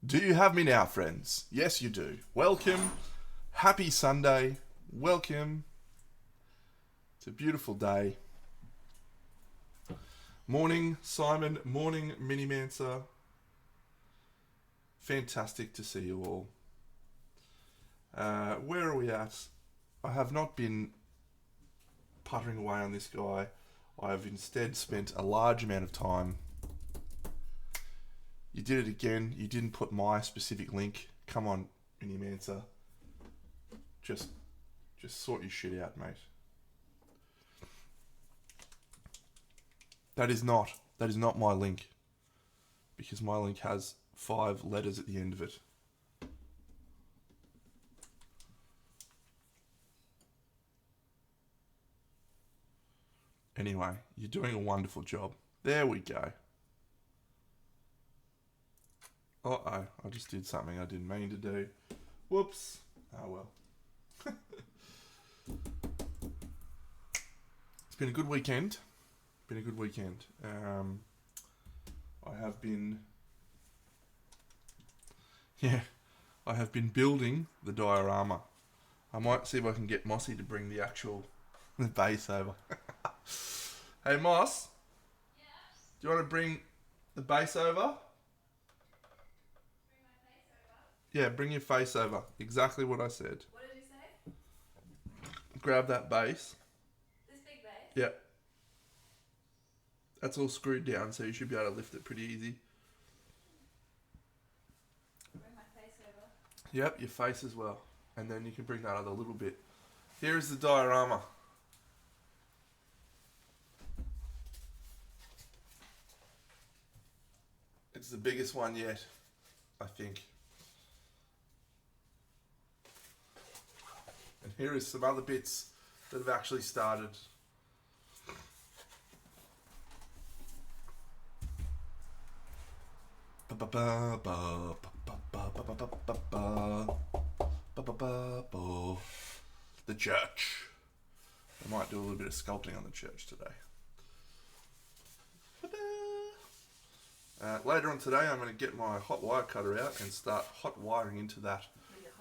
Do you have me now, friends? Yes, you do. Welcome. Happy Sunday. Welcome. It's a beautiful day. Morning, Simon. Morning, Minimancer. Fantastic to see you all. Where are we at? I have not been puttering away on this guy. I have instead spent a large amount of time. You did it again. You didn't put my specific link. Come on, Minimancer. Just sort your shit out, mate. That is not my link. Because my link has 5 letters at the end of it. Anyway, you're doing a wonderful job. There we go. Uh-oh, I just did something I didn't mean to do. Whoops. Oh well. It's been a good weekend. I have been... Yeah, I have been building the diorama. I might see if I can get Mossy to bring the actual base over. Hey Moss, Yes. do you want to bring the base over? Bring my face over. Yeah, bring your face over. Exactly what I said. What did you say? Grab that base. This big base? Yep. That's all screwed down, so you should be able to lift it pretty easy. Bring my face over. Yep, your face as well. And then you can bring that other little bit. Here is the diorama. It's the biggest one yet, I think. And here is some other bits that have actually started. The church. I might do a little bit of sculpting on the church today. Later on today, I'm going to get my hot wire cutter out and start hot wiring into that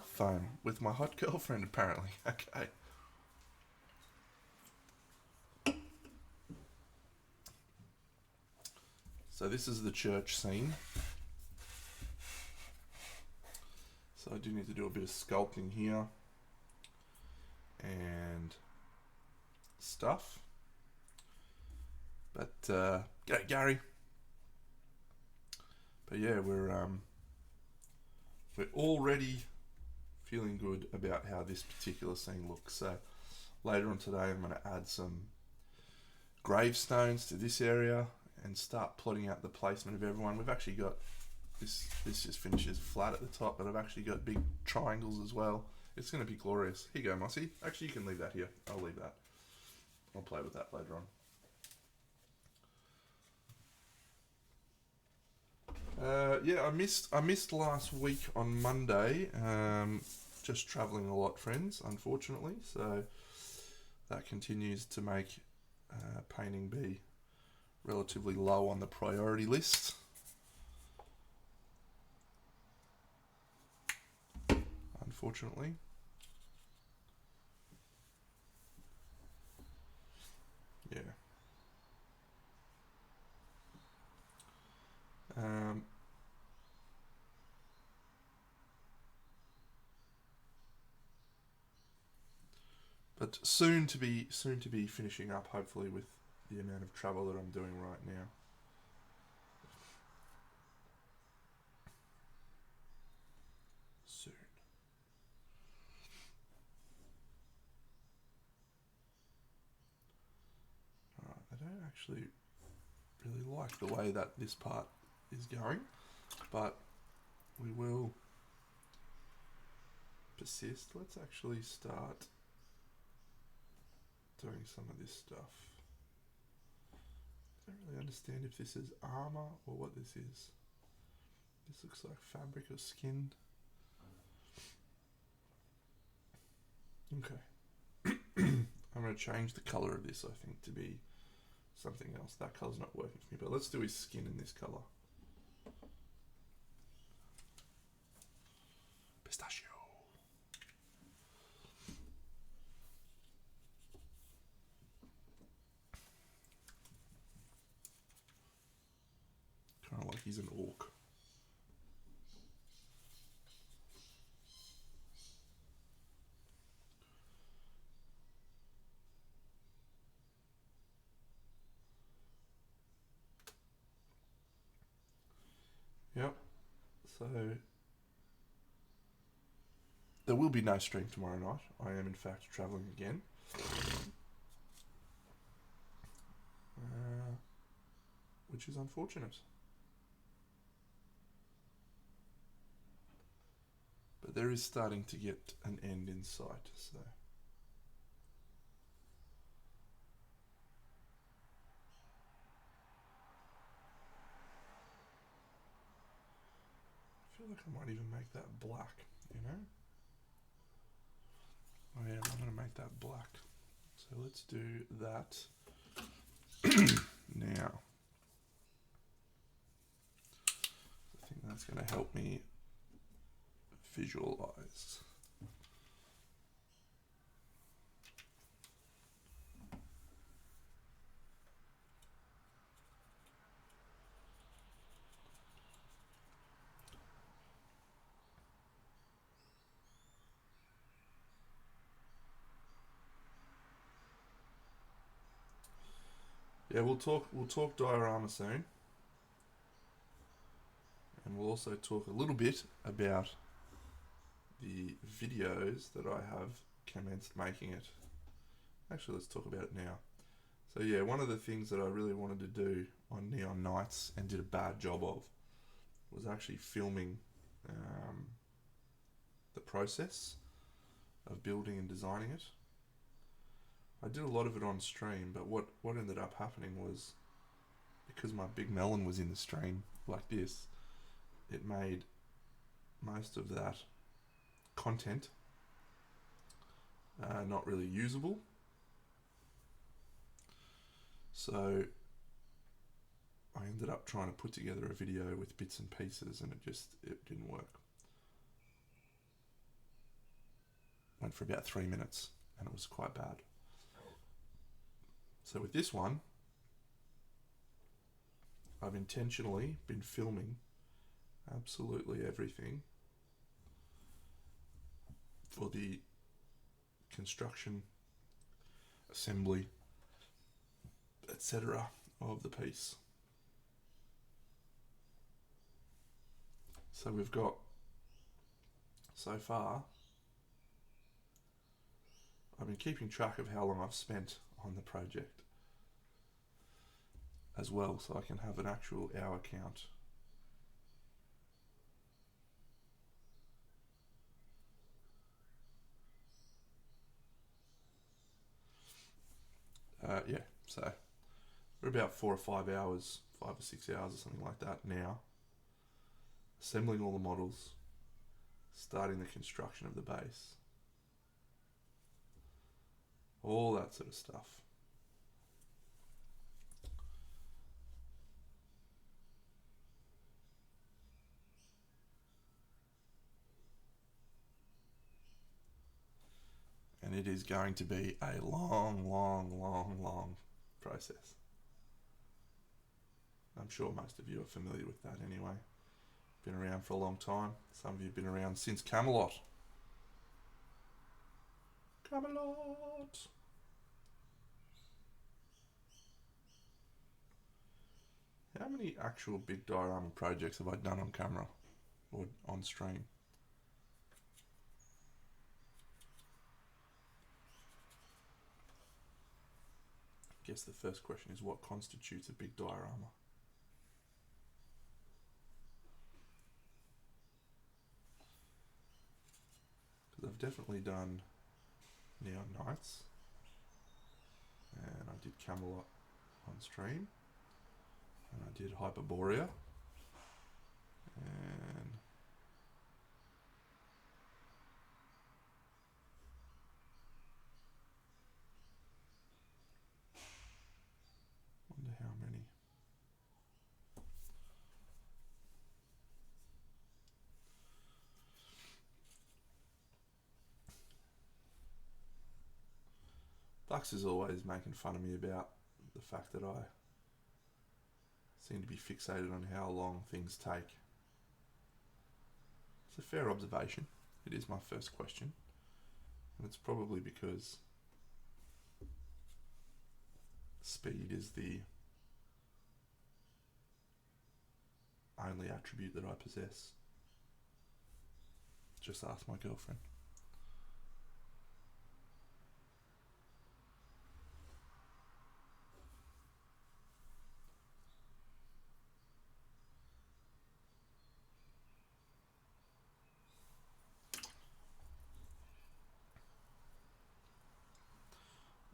foam with my hot girlfriend, apparently. Okay. So this is the church scene. So I do need to do a bit of sculpting here and stuff. But g'day Gary. But yeah, we're already feeling good about how this particular scene looks. So later on today, I'm going to add some gravestones to this area and start plotting out the placement of everyone. We've actually got this just finishes flat at the top, but I've actually got big triangles as well. It's going to be glorious. Here you go, Mossy. Actually, you can leave that here. I'll leave that. I'll play with that later on. Yeah, I missed last week on Monday. Just travelling a lot, friends, unfortunately. So that continues to make painting be relatively low on the priority list. Unfortunately. Yeah. But soon to be finishing up, hopefully, with the amount of travel that I'm doing right now. Soon. Alright, I don't actually really like the way that this part is going, but we will persist. Let's actually start doing some of this stuff. I don't really understand if this is armor or what this is. This looks like fabric or skin. Okay. I'm going to change the color of this, I think, to be something else. That color's not working for me, but let's do his skin in this color. Pistachio. Kind of like he's an orc. Yep. So there will be no stream tomorrow night. I am in fact travelling again. Which is unfortunate. But there is starting to get an end in sight, so. I feel like I might even make that black, you know? Oh yeah, I'm going to make that black. So let's do that now. I think that's going to help me visualize. Yeah, we'll talk diorama soon. And we'll also talk a little bit about the videos that I have commenced making it. Actually, let's talk about it now. So yeah, one of the things that I really wanted to do on Neon Nights and did a bad job of was actually filming the process of building and designing it. I did a lot of it on stream, but what ended up happening was, because my big melon was in the stream like this, it made most of that content not really usable. So I ended up trying to put together a video with bits and pieces, and it didn't work. Went for about 3 minutes, and it was quite bad. So with this one, I've intentionally been filming absolutely everything for the construction, assembly, etc. of the piece. So we've got, so far, I've been keeping track of how long I've spent on the project as well, so I can have an actual hour count. Yeah, so we're about 4 or 5 hours, 5 or 6 hours or something like that now, assembling all the models, starting the construction of the base, all that sort of stuff. And it is going to be a long process. I'm sure most of you are familiar with that anyway. Been around for a long time. Some of you have been around since Camelot. Camelot! How many actual big diorama projects have I done on camera or on stream? I guess the first question is, what constitutes a big diorama? Because I've definitely done Neon Nights, and I did Camelot on stream, and I did Hyperborea, and wonder how many. Lux is always making fun of me about the fact that I seem to be fixated on how long things take. It's a fair observation. It is my first question. And it's probably because speed is the only attribute that I possess. Just ask my girlfriend.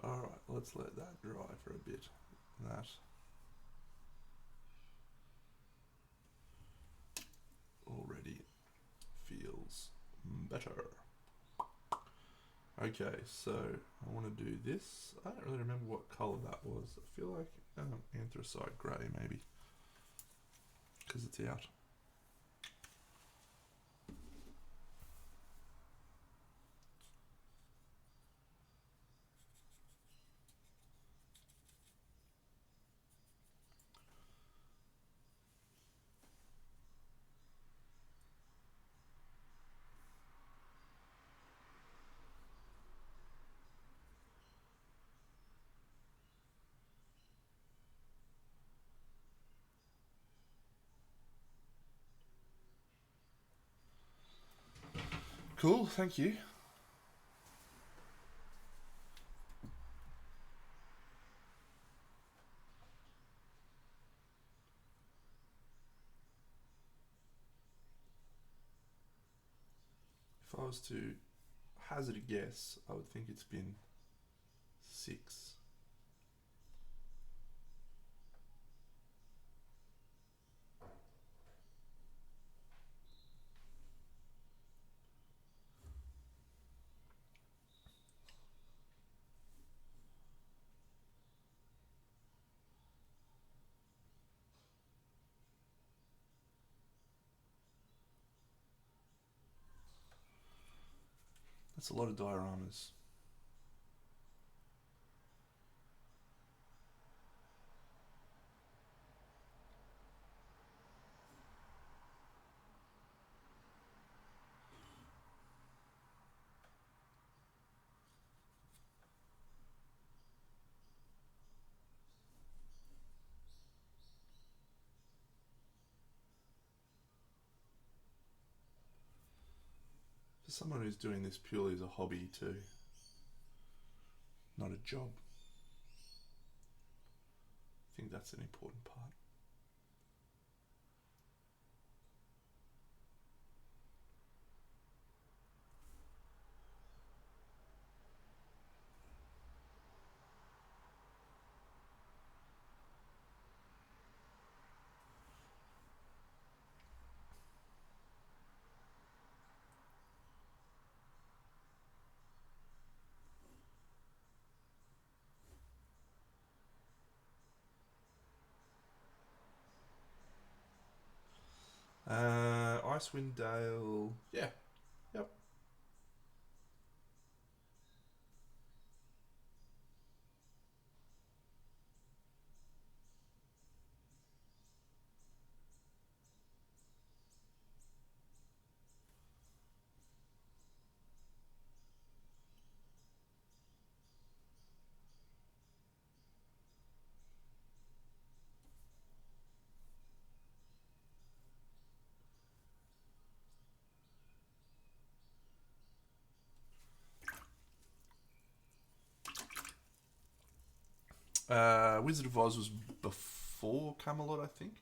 Alright, let's let that dry for a bit. That already feels better. Okay, so I want to do this. I don't really remember what colour that was. I feel like anthracite grey maybe, because it's out. Cool, thank you. If I was to hazard a guess, I would think it's been 6. That's a lot of dioramas. For someone who's doing this purely as a hobby too, not a job, I think that's an important part. Icewind Dale, yeah, yep. Wizard of Oz was before Camelot, I think.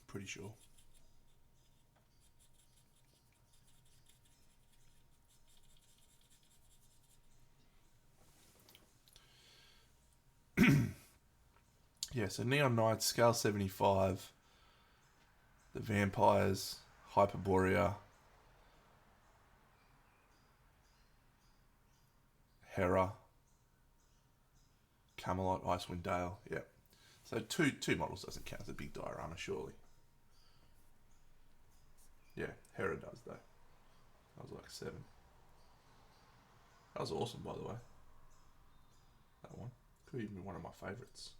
Pretty sure. Yeah, so Neon Knights, Scale 75, the Vampires, Hyperborea, Hera, Camelot, Icewind Dale, yep. So two models doesn't count as a big diorama, surely. Yeah, Hera does though. That was like 7. That was awesome, by the way. That one could even be one of my favourites.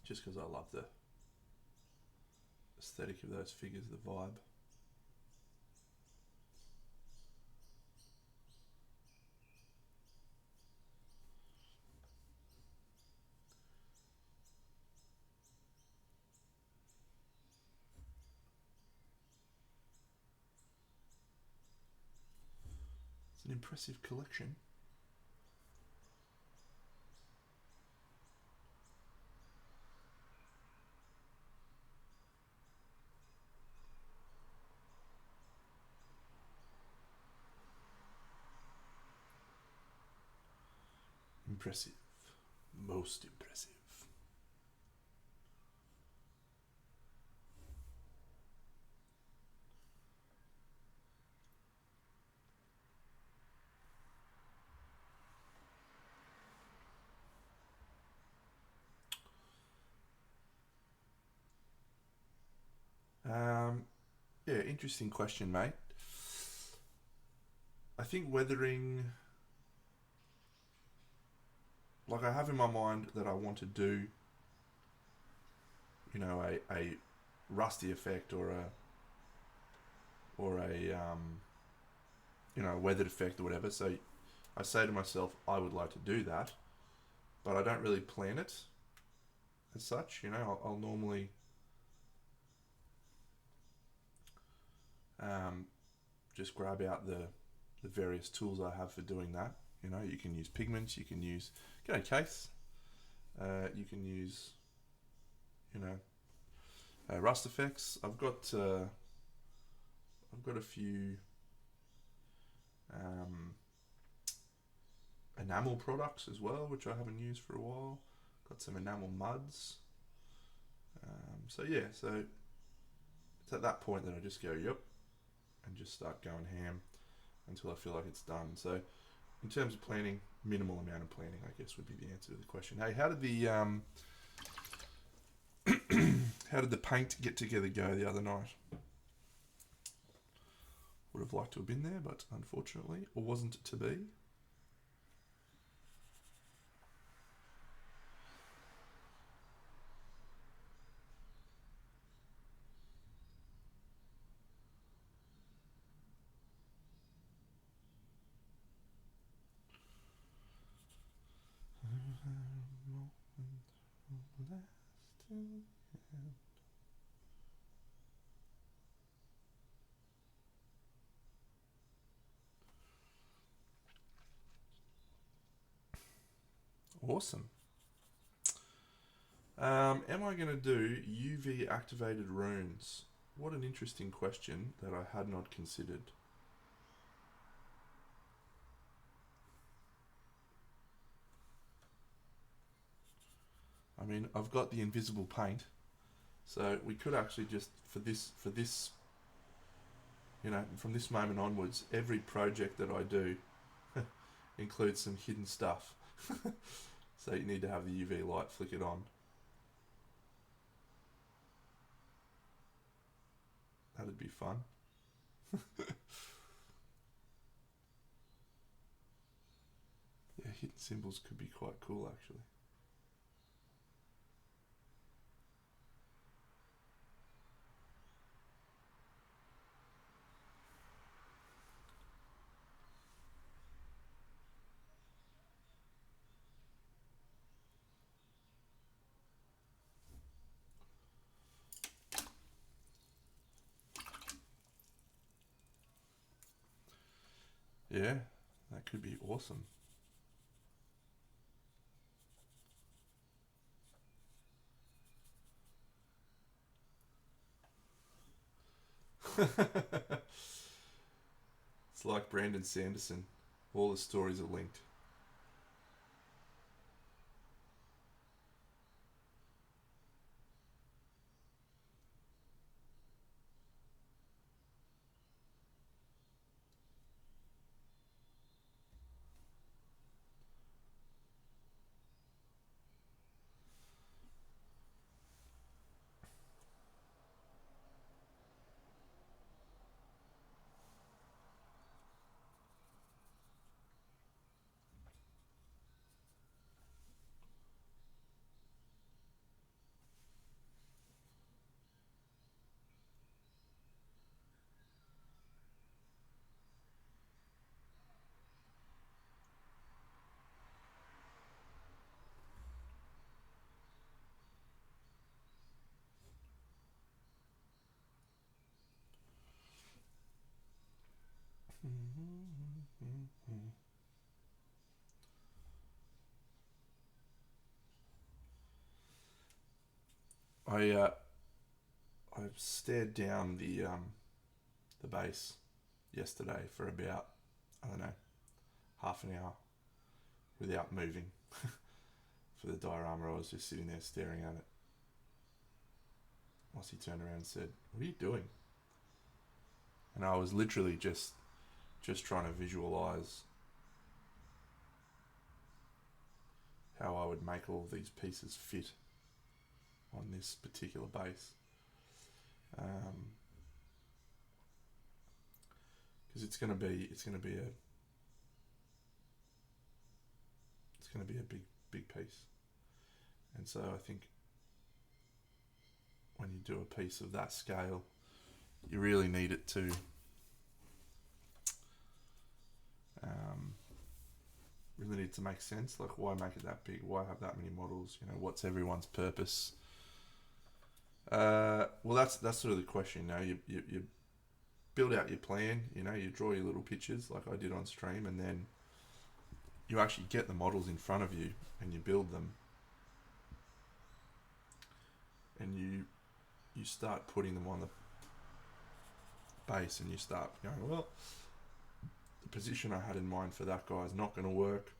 Just because I love the aesthetic of those figures, the vibe. It's an impressive collection. Impressive. Most impressive. Yeah, interesting question, mate. I think weathering, like I have in my mind that I want to do, you know, a rusty effect or a you know, weathered effect or whatever. So I say to myself, I would like to do that, but I don't really plan it as such. You know, I'll normally just grab out the various tools I have for doing that. You know, you can use pigments, you can use, g'day Case, you can use, you know, rust effects. I've got a few enamel products as well, which I haven't used for a while. Got some enamel muds. So yeah, so it's at that point that I just go, yep, and just start going ham until I feel like it's done. So in terms of planning, minimal amount of planning, I guess, would be the answer to the question. Hey, how did the how did the paint get together go the other night? Would have liked to have been there, but unfortunately, or wasn't to be. Awesome. Am I going to do UV activated runes? What an interesting question that I had not considered. I mean, I've got the invisible paint, so we could actually just for this, you know, from this moment onwards, every project that I do includes some hidden stuff. So you need to have the UV light flickered on. That'd be fun. Yeah, hidden symbols could be quite cool actually. Yeah, that could be awesome. It's like Brandon Sanderson. All the stories are linked. I stared down the base yesterday for about, I don't know, half an hour without moving. For the diorama, I was just sitting there staring at it. Once he turned around and said, "What are you doing?" And I was literally just trying to visualize how I would make all these pieces fit on this particular base. Because it's gonna be a big piece. And so I think when you do a piece of that scale, you really need it to make sense. Like, why make it that big? Why have that many models? You know, what's everyone's purpose? Well, that's sort of the question. You know, you build out your plan. You know, you draw your little pictures like I did on stream, and then you actually get the models in front of you and you build them, and you start putting them on the base, and you start going, well, the position I had in mind for that guy is not going to work,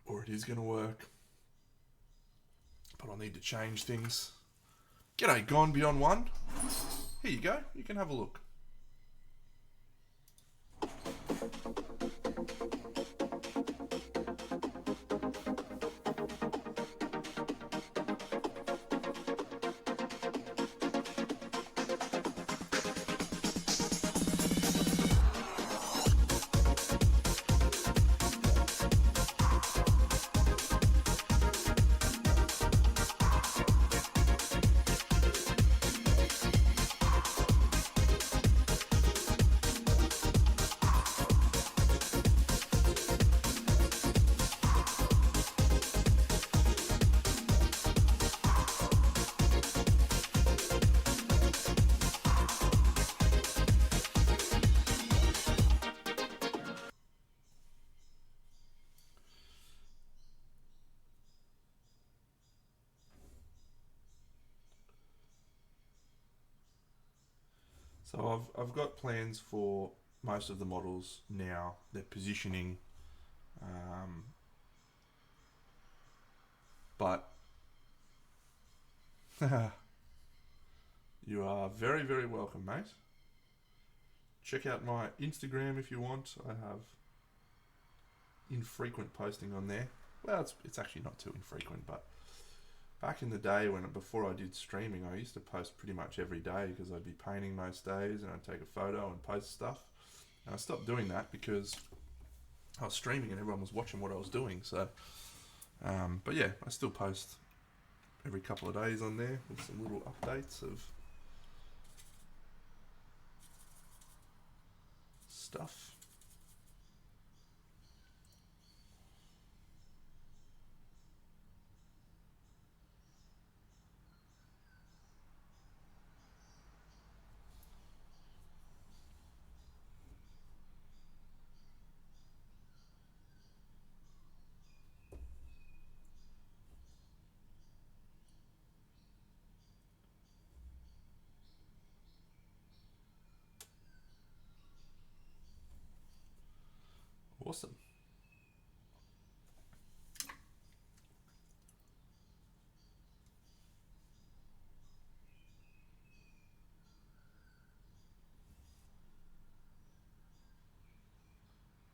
or it is going to work, but I'll need to change things. G'day, Gone Beyond One. Here you go. You can have a look. So I've got plans for most of the models now. Their positioning, but you are very, very welcome, mate. Check out my Instagram if you want. I have infrequent posting on there. Well, it's actually not too infrequent, but back in the day before I did streaming, I used to post pretty much every day because I'd be painting most days and I'd take a photo and post stuff. And I stopped doing that because I was streaming and everyone was watching what I was doing. So, but yeah, I still post every couple of days on there with some little updates of stuff. Awesome.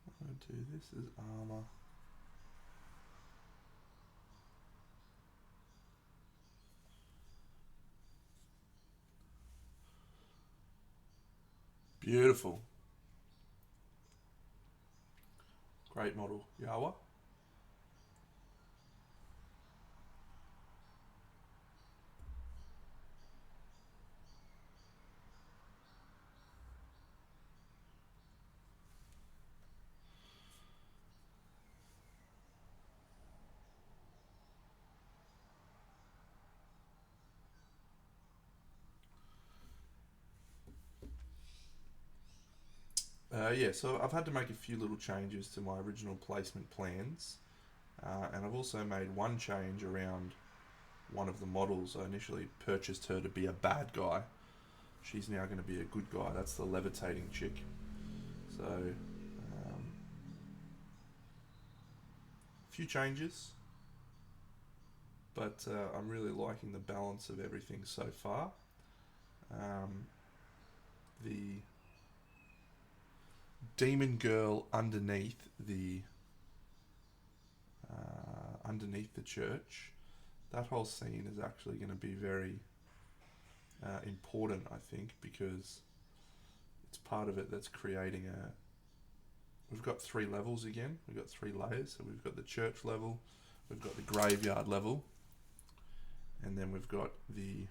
I'm going to do this as armor. Beautiful. Great model, Yawa. Yeah, so I've had to make a few little changes to my original placement plans, and I've also made one change around one of the models. I initially purchased her to be a bad guy. She's now going to be a good guy. That's the levitating chick. So, a few changes, but I'm really liking the balance of everything so far. The demon girl underneath the church, that whole scene is actually going to be very important, I think, because it's part of it that's creating a... We've got 3 levels again. We've got 3 layers. So we've got the church level, we've got the graveyard level, and then we've got the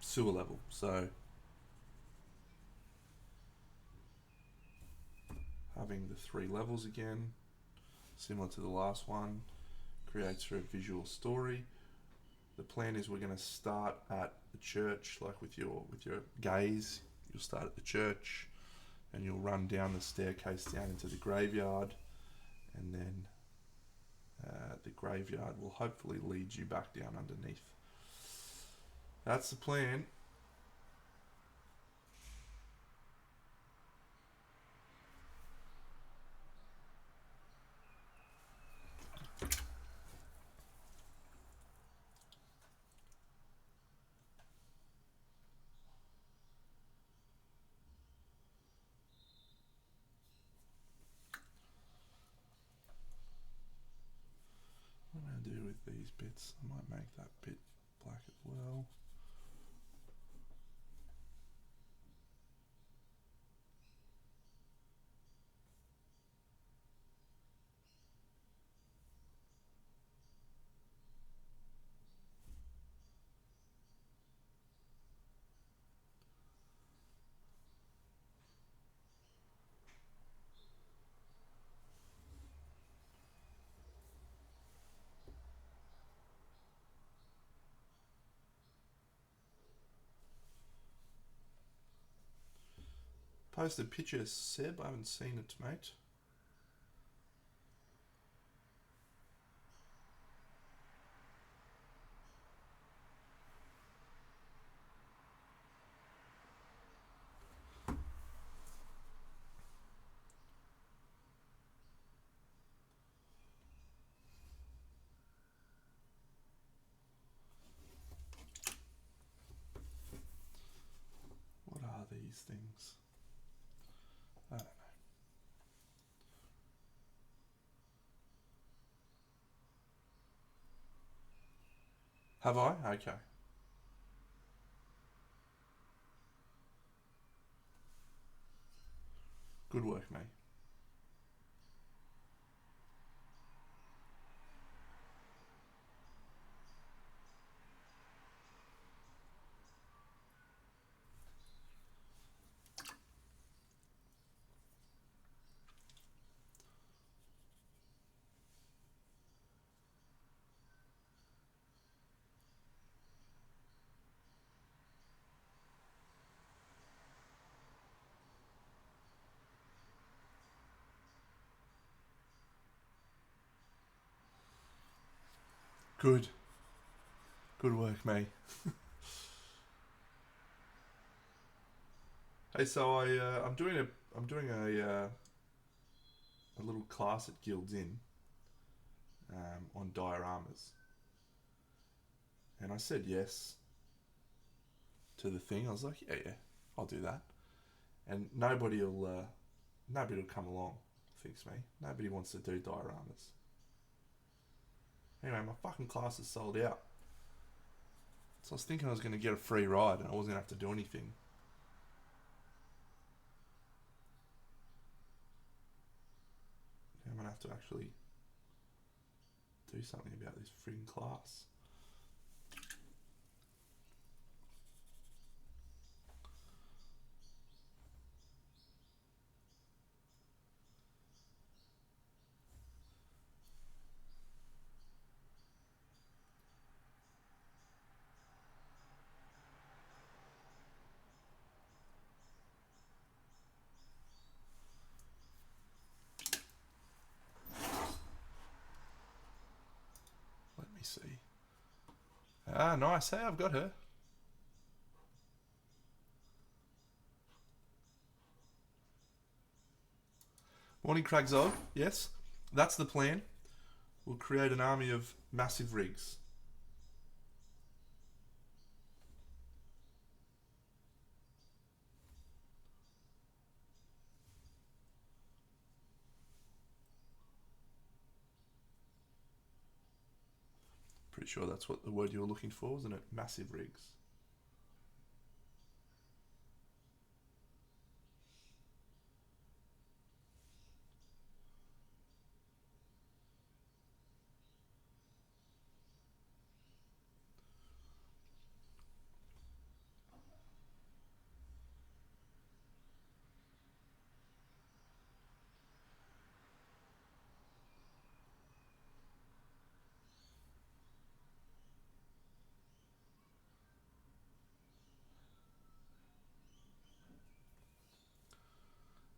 sewer level. So having the 3 levels again, similar to the last one, creates a visual story. The plan is we're going to start at the church, like with your gaze. You'll start at the church, and you'll run down the staircase down into the graveyard, and then the graveyard will hopefully lead you back down underneath. That's the plan. What am I going to do with these bits? I might make that bit black as well. Posted picture, Seb. I haven't seen it, mate. What are these things? I don't know. Have I? Okay. Good work, mate. Good. Good work, mate. Hey, so I'm doing a little class at Guilds Inn on dioramas, and I said yes to the thing. I was like, yeah, I'll do that, and nobody'll come along. Thinks me. Nobody wants to do dioramas. Anyway, my fucking class is sold out. So I was thinking I was going to get a free ride and I wasn't going to have to do anything. I'm going to have to actually do something about this frigging class. see. Ah, nice. Hey, I've got her. Morning, Cragzog. Yes, that's the plan. We'll create an army of massive rigs. Pretty sure that's what the word you were looking for, wasn't it? Massive rigs.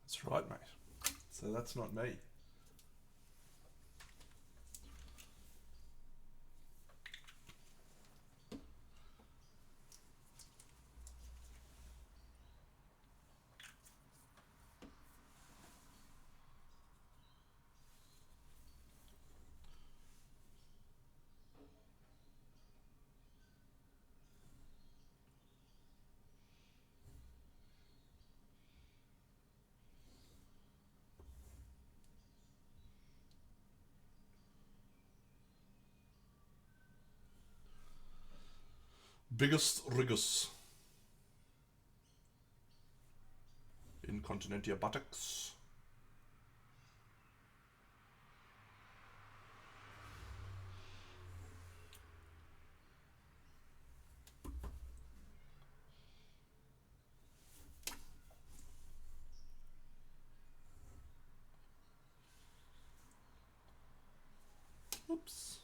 That's right, mate. So that's not me. Biggest rigus. Incontinentia buttocks. Oops.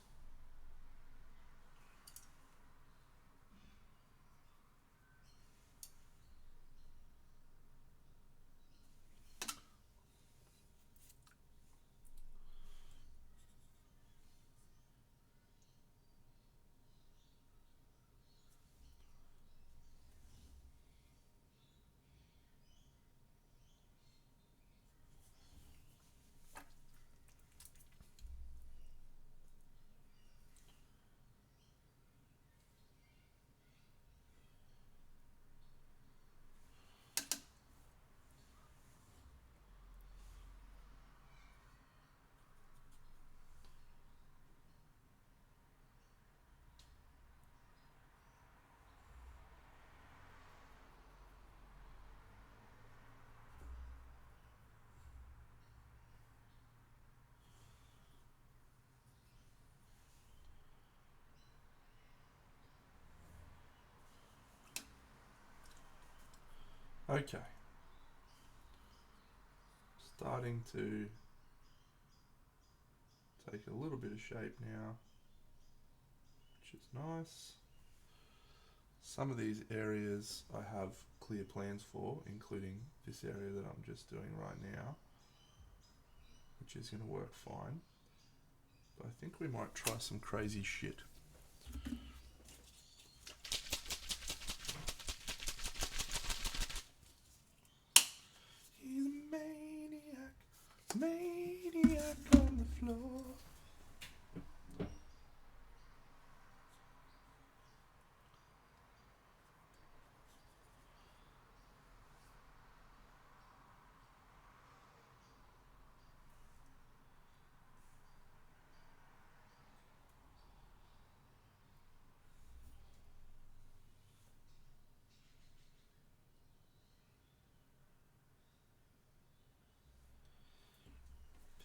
Okay. Starting to take a little bit of shape now, which is nice. Some of these areas I have clear plans for, including this area that I'm just doing right now, which is going to work fine. But I think we might try some crazy shit. He's a maniac on the floor.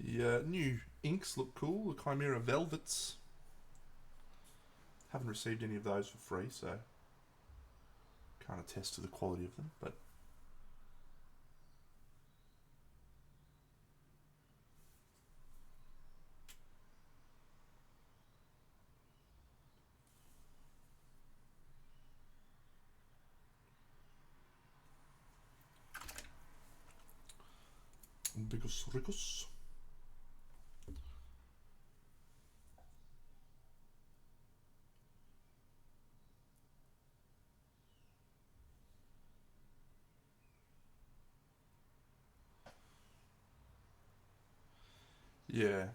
The new inks look cool, the Chimera Velvets. Haven't received any of those for free, so can't attest to the quality of them, but Bigus Ricus. Yeah.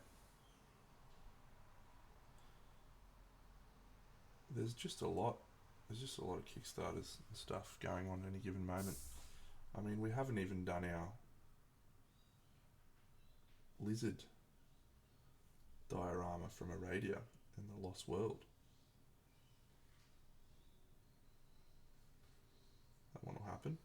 There's just a lot. There's just a lot of Kickstarters and stuff going on at any given moment. I mean, we haven't even done our lizard diorama from Aradia in the Lost World. That one will happen.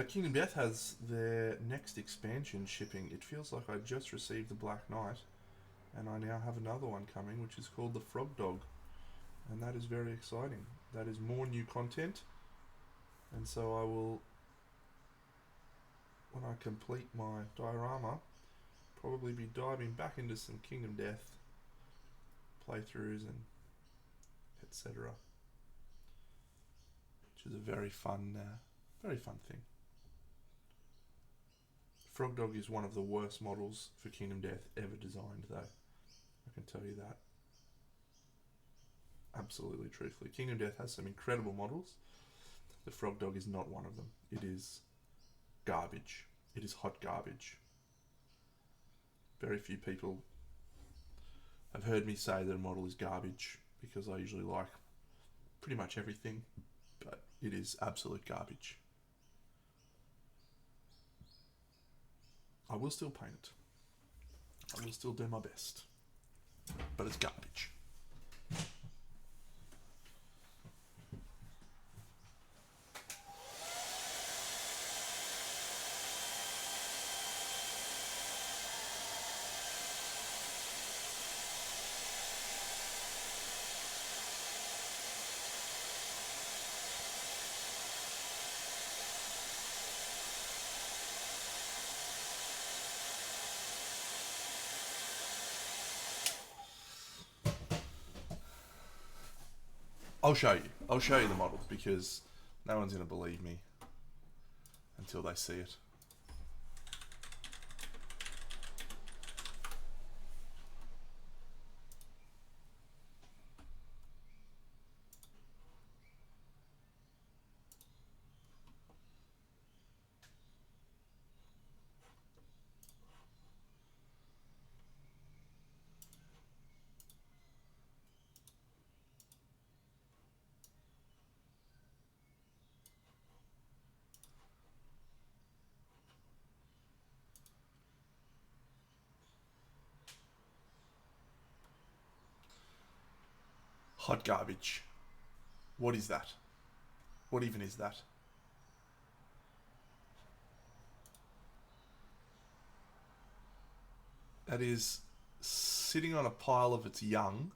Kingdom Death has their next expansion shipping. It feels like I just received the Black Knight, and I now have another one coming, which is called the Frog Dog, and that is very exciting. That is more new content, and so I will, when I complete my diorama, probably be diving back into some Kingdom Death playthroughs and etc., which is a very fun thing. Frog Dog is one of the worst models for Kingdom Death ever designed, though. I can tell you that. Absolutely, truthfully. Kingdom Death has some incredible models. The Frog Dog is not one of them. It is garbage. It is hot garbage. Very few people have heard me say that a model is garbage, because I usually like pretty much everything, but it is absolute garbage. I will still paint it. I will still do my best. But it's garbage. I'll show you. I'll show you the model, because no one's going to believe me until they see it. Hot garbage. What is that? What even is that? That is sitting on a pile of its young.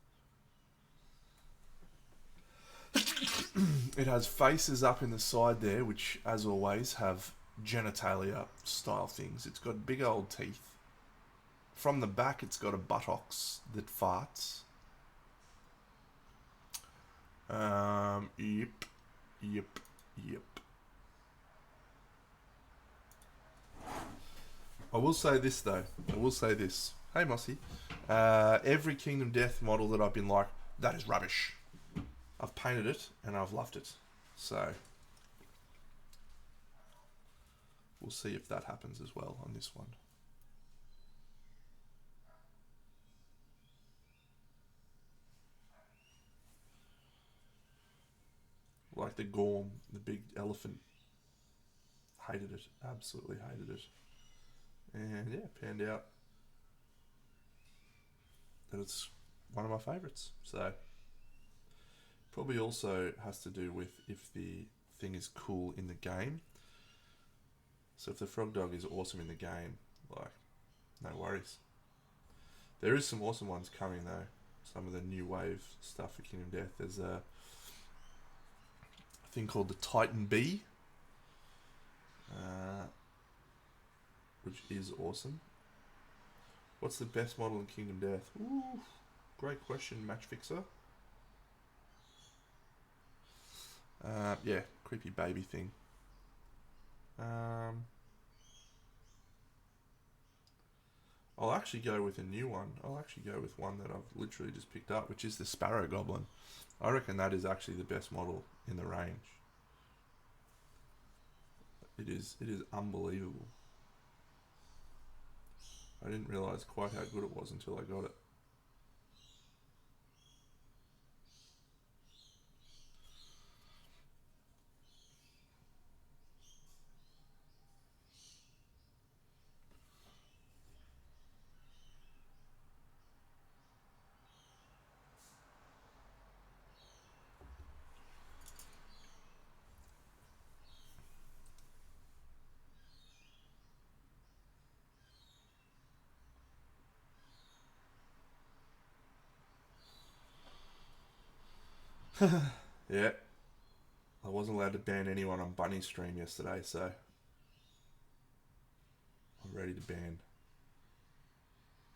It has faces up in the side there, which, as always, have genitalia style things. It's got big old teeth. From the back, it's got a buttocks that farts. Yep. I will say this though. Hey Mossy. Every Kingdom Death model that I've been like, that is rubbish. I've painted it and I've loved it. So we'll see if that happens as well on this one. Like the Gorm, the big elephant. Hated it. Absolutely hated it. And yeah, panned out that it's one of my favourites. So probably also has to do with if the thing is cool in the game. So if the frog dog is awesome in the game, like, no worries. There is some awesome ones coming though. Some of the new wave stuff for Kingdom Death. There's a thing called the Titan Bee, which is awesome. What's the best model in Kingdom Death? Ooh, great question, Match Fixer. Yeah, creepy baby thing. I'll actually go with a new one. I'll actually go with one that I've literally just picked up, which is the Sparrow Goblin. I reckon that is actually the best model in the range. It is unbelievable. I didn't realise quite how good it was until I got it. Yeah. I wasn't allowed to ban anyone on Bunny stream yesterday, so I'm ready to ban.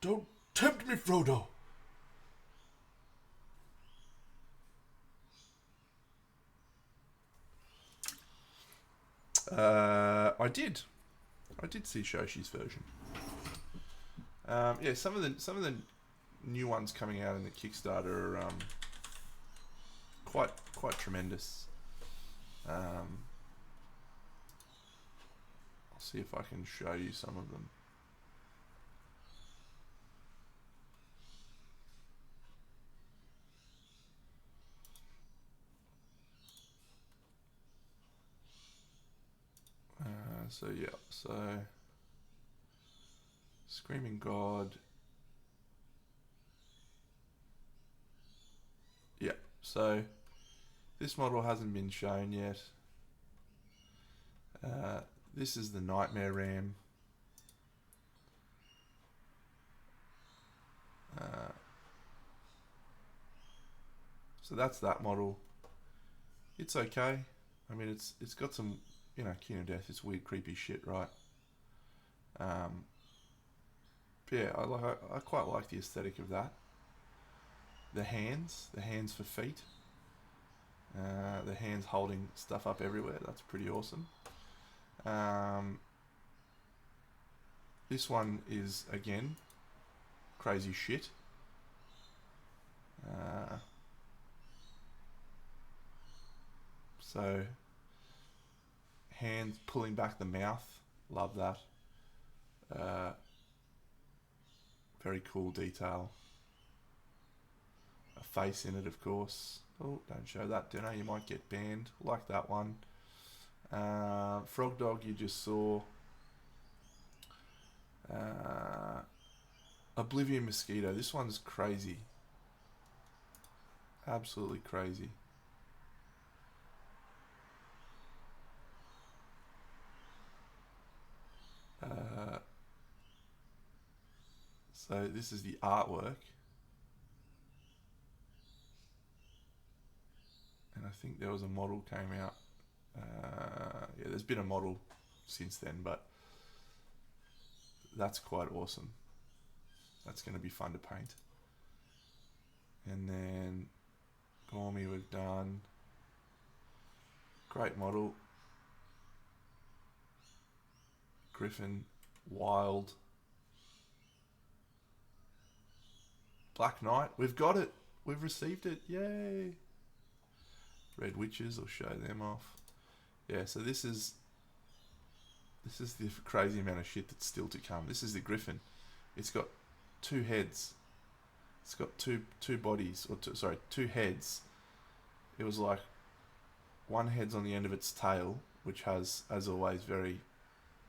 Don't tempt me, Frodo! I did see Shoshi's version. Yeah, some of the new ones coming out in the Kickstarter are quite tremendous. I'll see if I can show you some of them. So yeah, so Screaming God. Yeah, so this model hasn't been shown yet. This is the Nightmare Ram. So that's that model. It's okay. I mean, it's got some, you know, Kingdom Death. It's weird, creepy shit, right? Yeah, I quite like the aesthetic of that. The hands for feet. The hands holding stuff up everywhere. That's pretty awesome. This one is again crazy shit. So hands pulling back the mouth. Love that. Very cool detail. A face in it, of course. Oh, don't show that, dinner. You might get banned. Like that one. Frog Dog you just saw. Oblivion Mosquito. This one's crazy. Absolutely crazy. So this is the artwork. And I think there was a model came out. Yeah, there's been a model since then, but that's quite awesome. That's going to be fun to paint. And then Gormy we've done. Great model. Griffin, Wild. Black Knight, we've got it. We've received it. Yay. Red Witches, I'll show them off. Yeah, so this is the crazy amount of shit that's still to come. This is the Griffin. It's got two heads. It's got two bodies, or two heads. It was like one head's on the end of its tail, which has, as always, very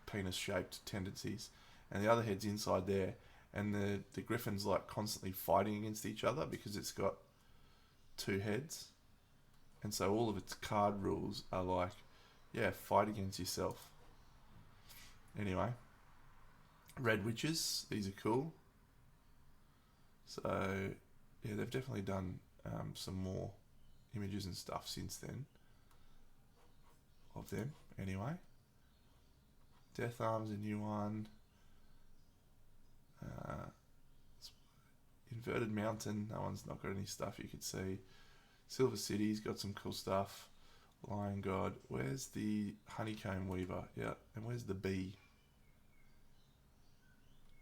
penis-shaped tendencies, and the other head's inside there. And the Griffin's like constantly fighting against each other because it's got two heads. And so all of its card rules are like, yeah, fight against yourself. Anyway, Red Witches, these are cool. So, yeah, they've definitely done some more images and stuff since then of them. Anyway, Death Arm's a new one. Inverted Mountain, that one's not got any stuff you could see. Silver City's got some cool stuff. Lion God, where's the Honeycomb Weaver? Yeah, and where's the bee?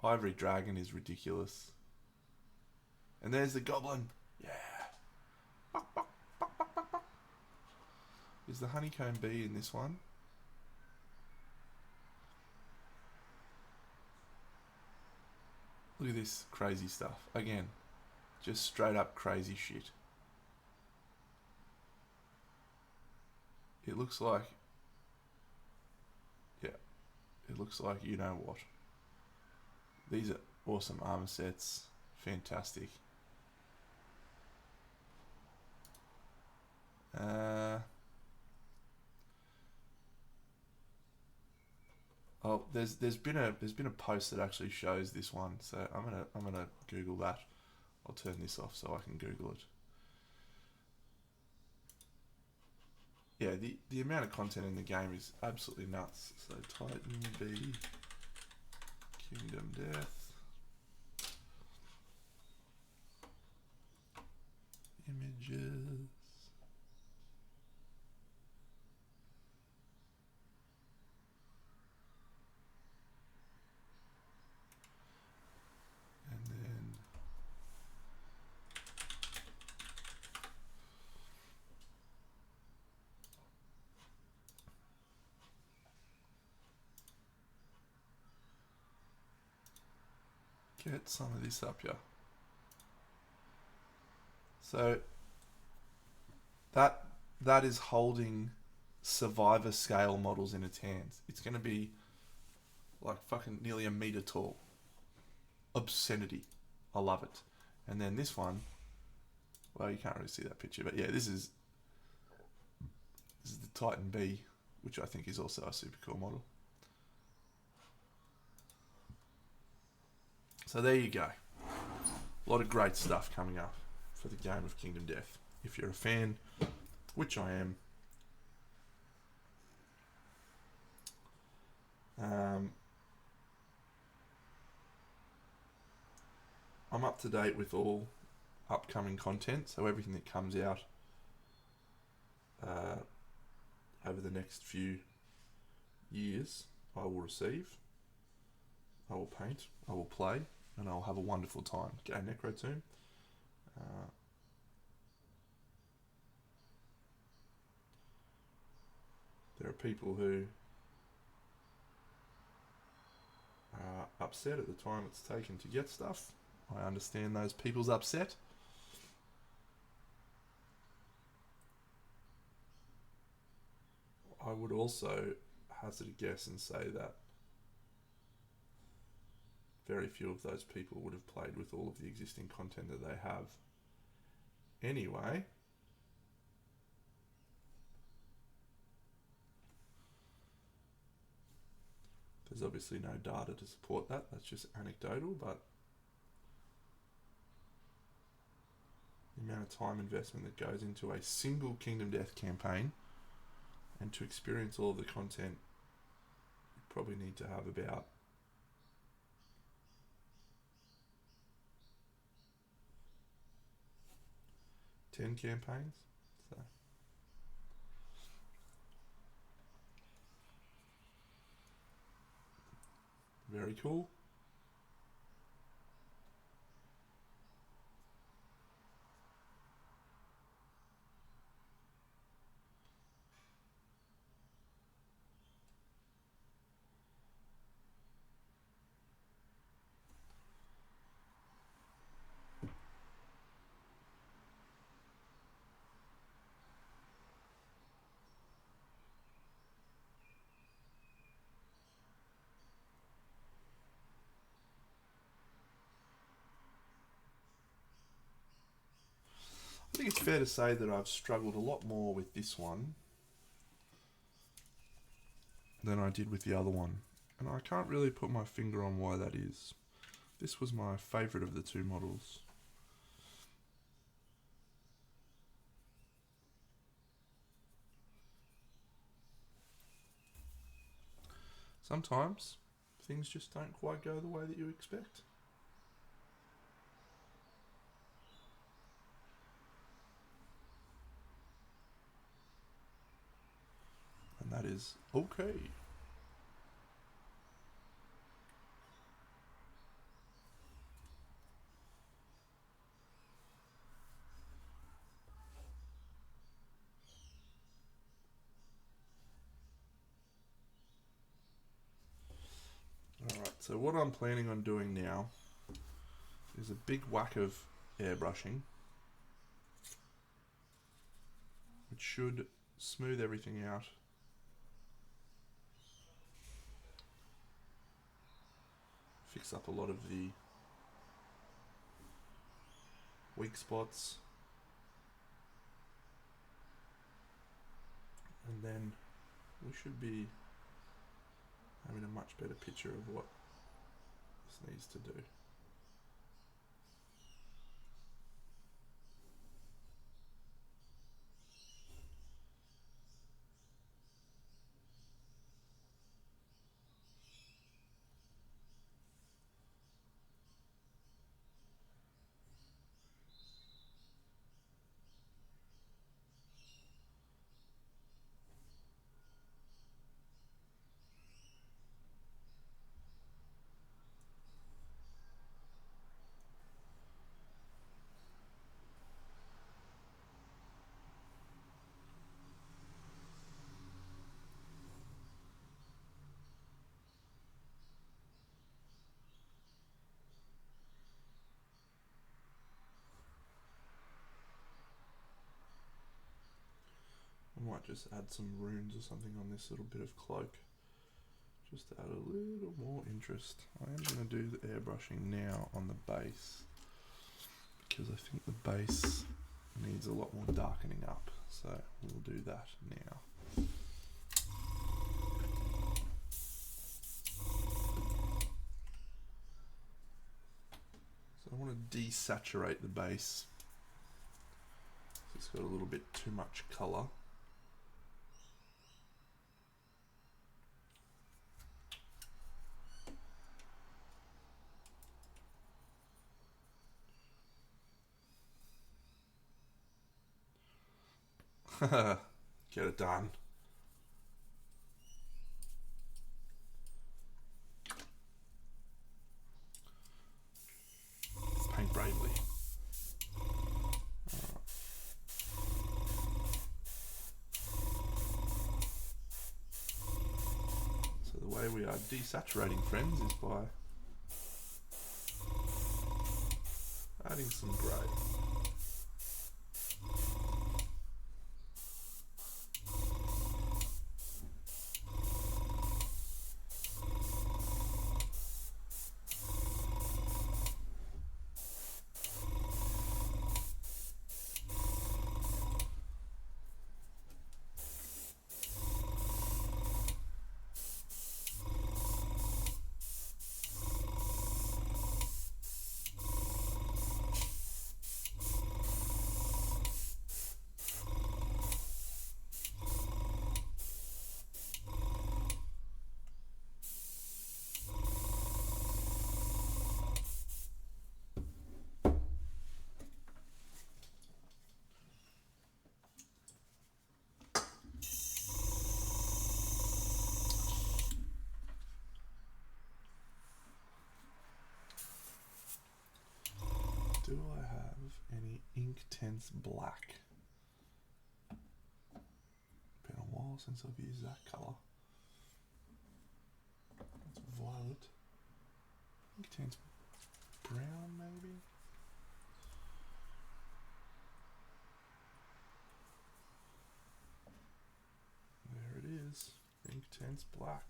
Ivory Dragon is ridiculous. And there's the Goblin. Yeah. Is the Honeycomb Bee in this one? Look at this crazy stuff. Again, just straight up crazy shit. It looks like, yeah, it looks like you know what. These are awesome armor sets. Fantastic. Oh, there's been a post that actually shows this one, so I'm gonna Google that. I'll turn this off so I can Google it. Yeah, the amount of content in the game is absolutely nuts. So Titan B, Kingdom Death, images. And then get some of this up here. So that is holding Survivor scale models in its hands. It's going to be like fucking nearly a meter tall. Obscenity. I love it. And then this one, well, you can't really see that picture, but yeah, this is the Titan B, which I think is also a super cool model. So there you go. A lot of great stuff coming up for the game of Kingdom Death. If you're a fan, which I am, I'm up to date with all upcoming content, so everything that comes out over the next few years I will receive, I will paint, I will play, and I'll have a wonderful time. Go Necrotomb. There are people who are upset at the time it's taken to get stuff. I understand those people's upset. I would also hazard a guess and say that very few of those people would have played with all of the existing content that they have. Anyway, there's obviously no data to support that. That's just anecdotal, but the amount of time investment that goes into a single Kingdom Death campaign, and to experience all of the content, you probably need to have about 10 campaigns. So very cool. I think it's fair to say that I've struggled a lot more with this one than I did with the other one. And I can't really put my finger on why that is. This was my favourite of the two models. Sometimes things just don't quite go the way that you expect. And that is okay. Alright, so what I'm planning on doing now is a big whack of airbrushing, which should smooth everything out. Fix up a lot of the weak spots. And then we should be having a much better picture of what this needs to do. I might just add some runes or something on this little bit of cloak, just to add a little more interest. I am going to do the airbrushing now on the base, because I think the base needs a lot more darkening up, so we'll do that now. So I want to desaturate the base. It's got a little bit too much colour. Get it done. Paint bravely. So the way we are desaturating, friends, is by adding some grey. any Inktense black. Been a while since I've used that colour. That's violet. Inktense brown maybe? There it is. Inktense black.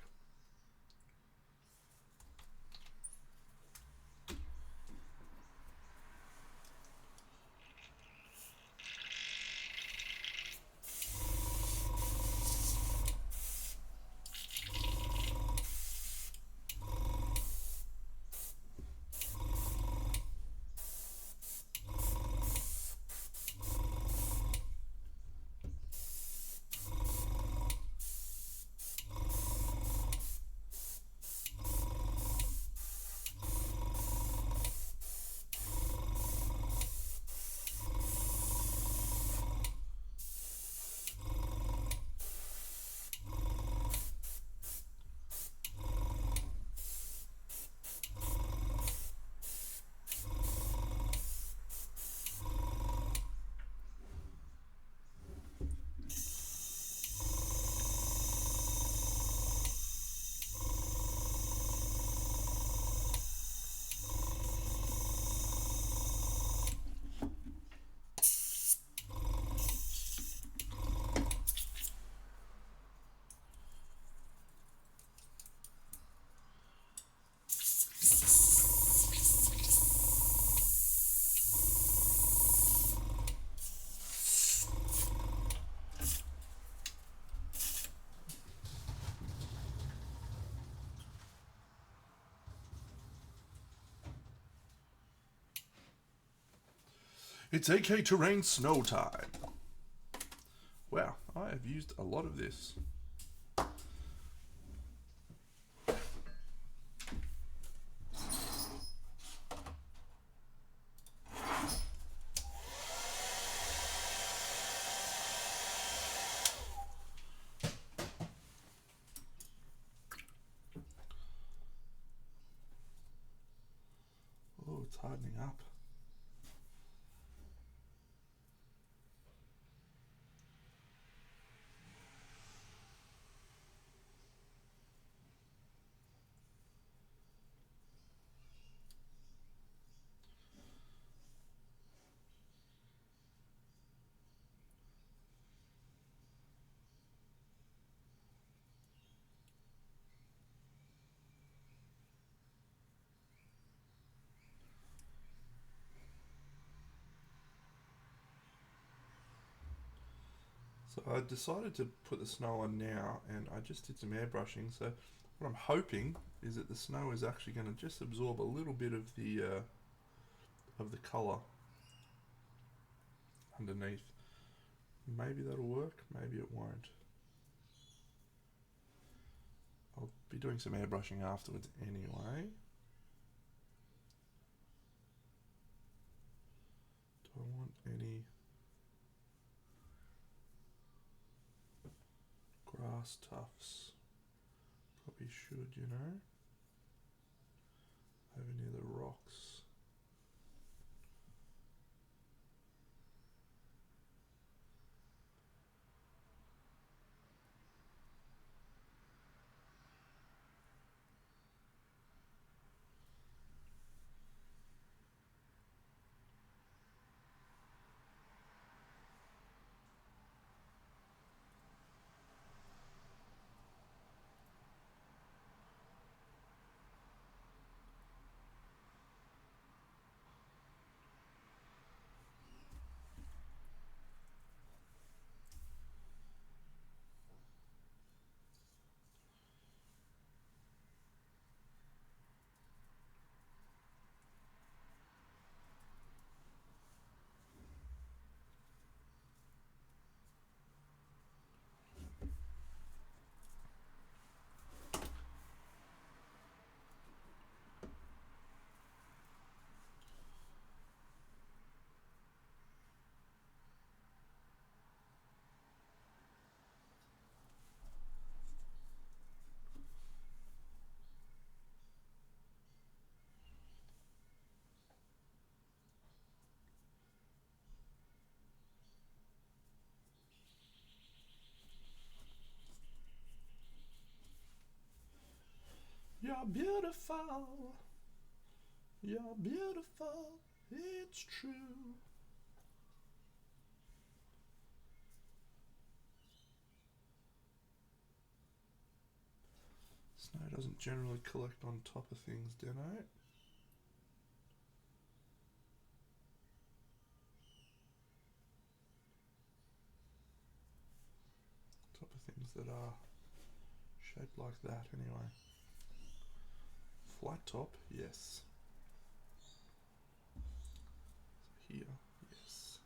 It's AK Terrain Snow Time. Wow, I have used a lot of this. Oh, it's hardening up. So I decided to put the snow on now, and I just did some airbrushing. So what I'm hoping is that the snow is actually going to just absorb a little bit of the colour underneath. Maybe that'll work, maybe it won't. I'll be doing some airbrushing afterwards anyway. Do I want any grass tufts? Probably should, you know. Over near the rocks. You're beautiful. You're beautiful. It's true. Snow doesn't generally collect on top of things, Deno. Top of things that are shaped like that, anyway. Flat top, yes. So here, yes.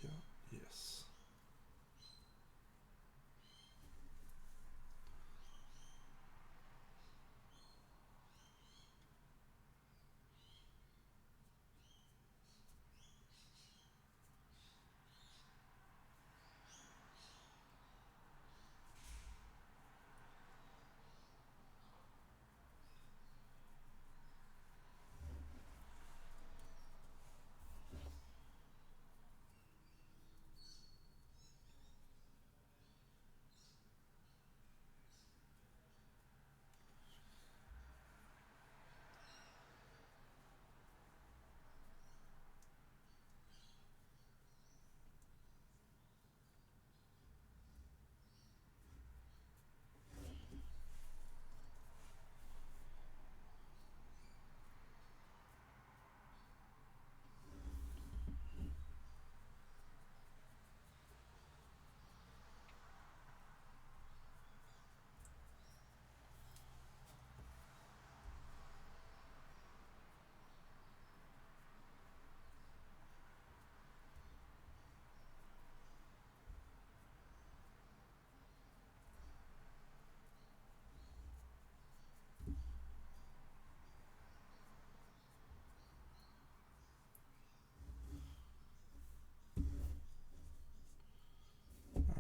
Here, yes.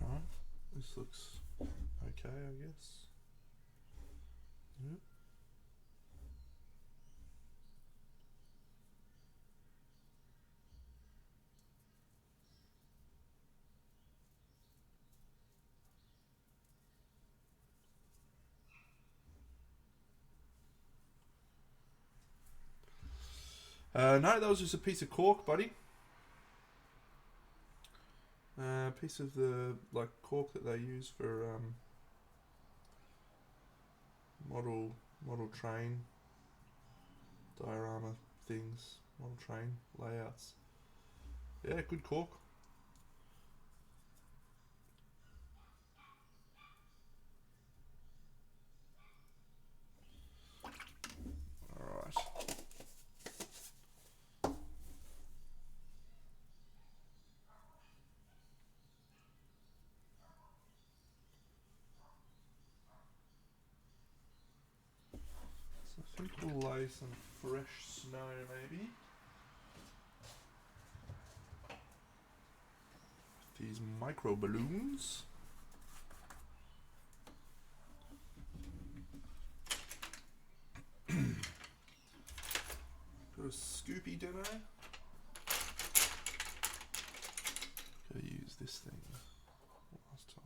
Alright, this looks okay, I guess. Yep. No, that was just a piece of cork, buddy. Piece of the cork that they use for model train diorama things, model train layouts. Yeah, good cork. Alright. So I think we'll lay some fresh snow maybe. These micro balloons. Got a scoopy dinner. Gotta use this thing last time.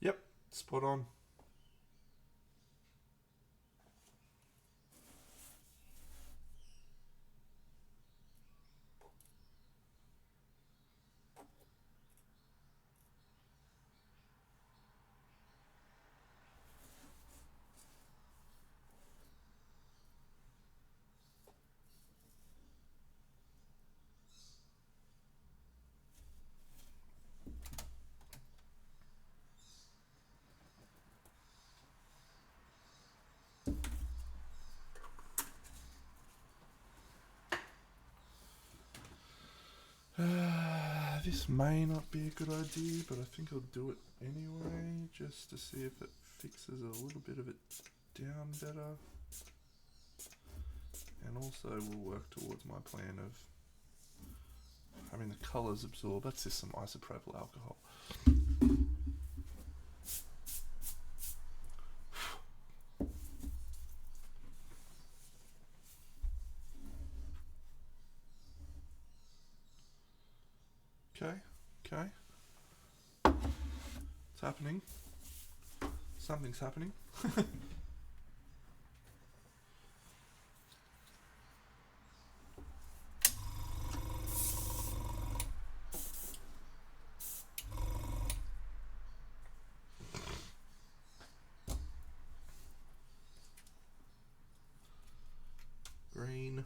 Yep, spot on. This may not be a good idea, but I think I'll do it anyway, just to see if it fixes a little bit of it down better. And also we'll work towards my plan of having the colours absorb. That's just some isopropyl alcohol. Okay. It's happening. Something's happening. Green.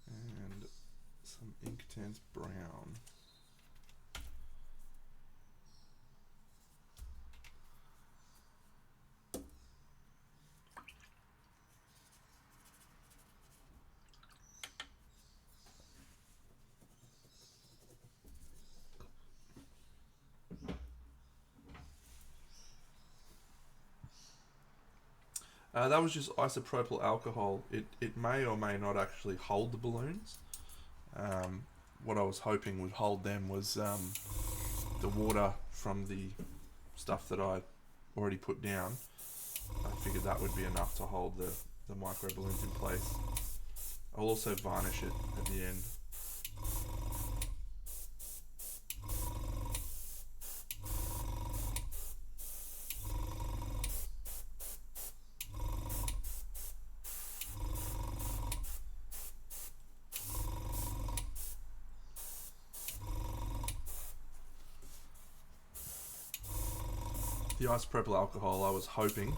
And some Inktense brown. That was just isopropyl alcohol. It may or may not actually hold the balloons. What I was hoping would hold them was the water from the stuff that I already put down. I figured that would be enough to hold the micro balloons in place. I'll also varnish it at the end. The isopropyl alcohol, I was hoping,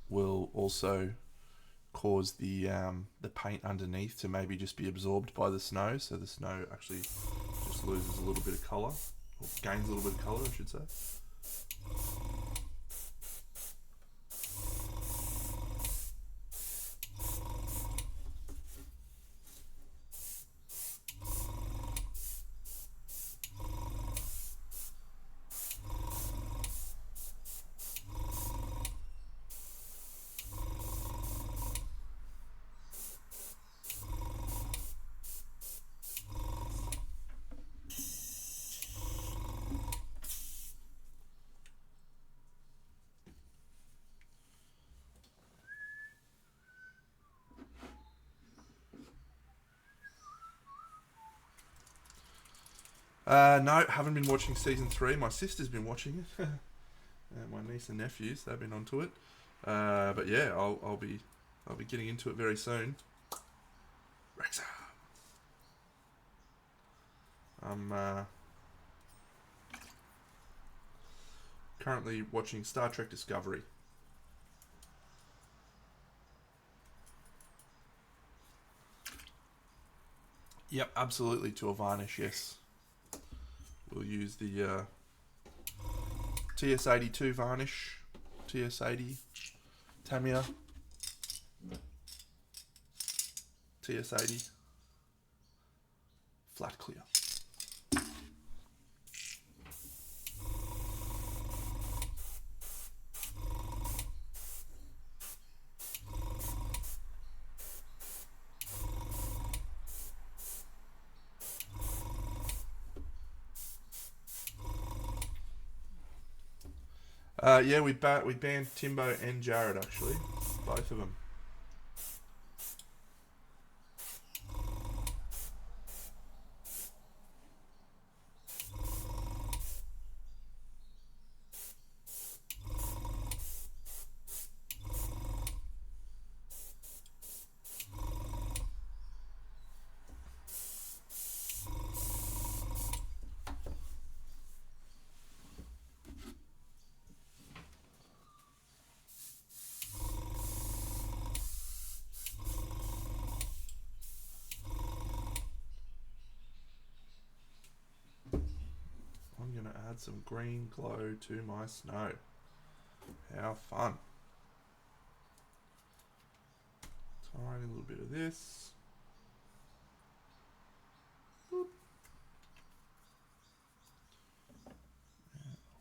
will also cause the paint underneath to maybe just be absorbed by the snow, so the snow actually just loses a little bit of colour, or gains a little bit of colour, I should say. No, haven't been watching season 3. My sister's been watching it. My niece and nephews, they've been onto it. But yeah, I'll be getting into it very soon. Rexa. I'm currently watching Star Trek Discovery. Yep, absolutely, to a varnish, yes. We'll use the TS82 varnish, TS80, Tamiya, TS80, flat clear. Yeah, we banned Timbo and Jared, actually. Both of them. I'm going to add some green glow to my snow. How fun. tiny little bit of this. A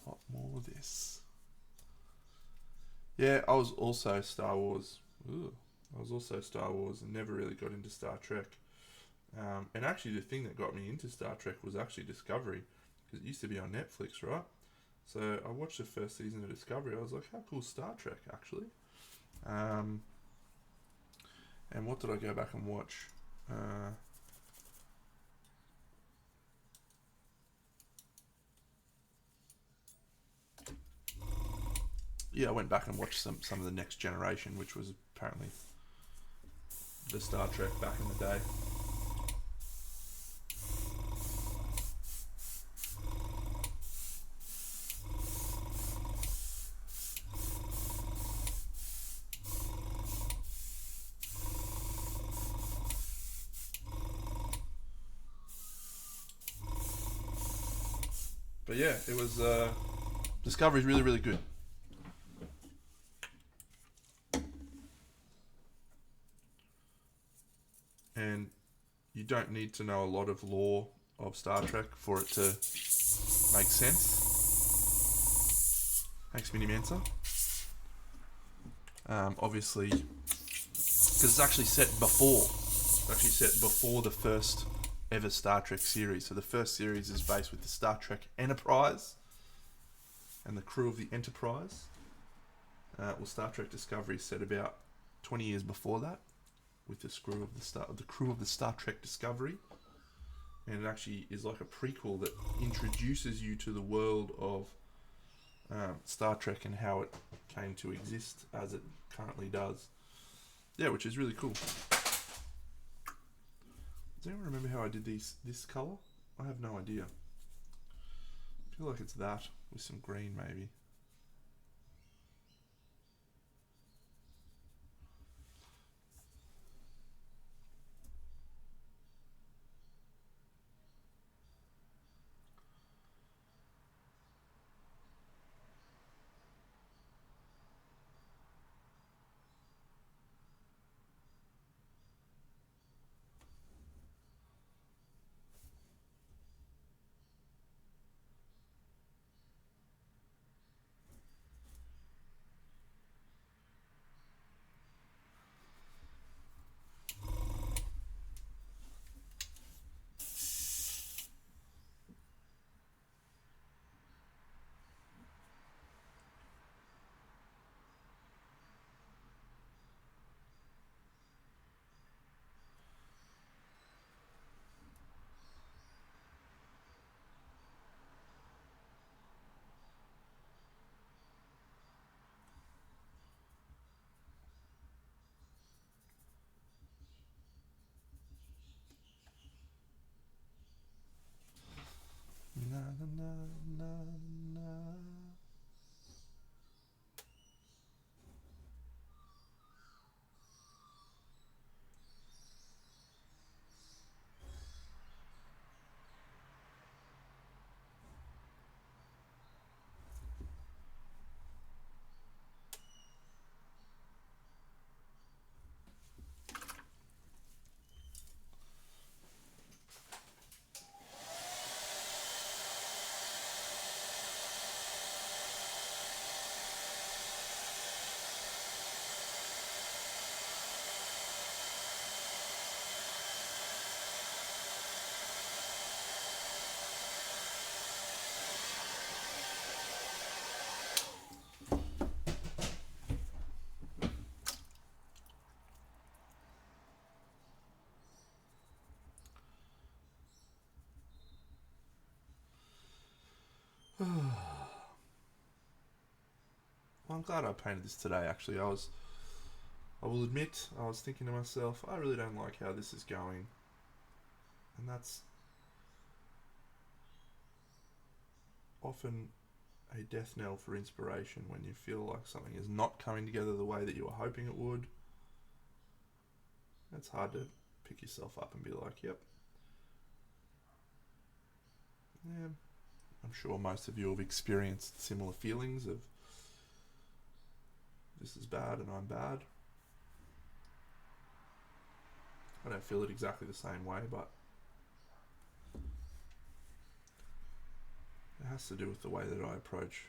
lot more of this. Yeah, I was also Star Wars. I was also Star Wars and never really got into Star Trek. And actually, the thing that got me into Star Trek was actually Discovery, because it used to be on Netflix, right? So I watched the first season of Discovery. I was like, how cool is Star Trek, actually? And what did I go back and watch? Yeah, I went back and watched some of the Next Generation, which was apparently the Star Trek back in the day. But yeah, it was Discovery's really, really good. And you don't need to know a lot of lore of Star Trek for it to make sense. Thanks, Mini Mansa. Obviously, because it's actually set before. It's actually set before the first ever Star Trek series. So the first series is based with the Star Trek Enterprise and the crew of the Enterprise. Well, Star Trek Discovery is set about 20 years before that, with the crew of the Star Trek Discovery, and it actually is like a prequel that introduces you to the world of Star Trek and how it came to exist as it currently does. Yeah, which is really cool. Does anyone remember how I did this colour? I have no idea. I feel like it's that with some green maybe. Na, na, na, na, na. Well, I'm glad I painted this today. Actually, I will admit, I was thinking to myself, I really don't like how this is going, and that's often a death knell for inspiration when you feel like something is not coming together the way that you were hoping it would. It's hard to pick yourself up and be like, yep. Yeah, I'm sure most of you have experienced similar feelings of this is bad and I'm bad. I don't feel it exactly the same way, but it has to do with the way that I approach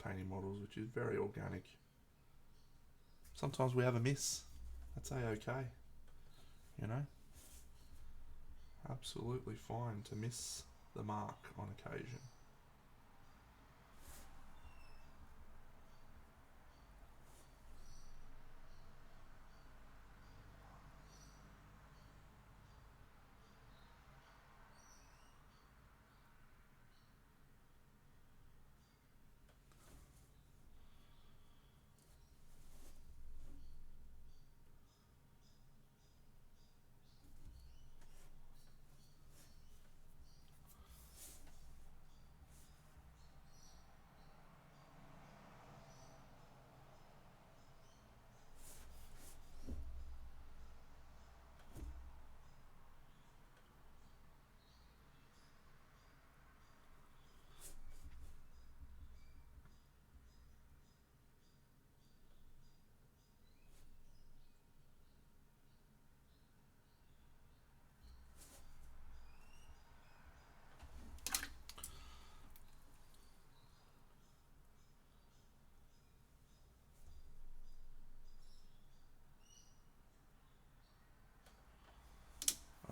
painting models, which is very organic. Sometimes we have a miss. That's A-okay. You know? Absolutely fine to miss the mark on occasion.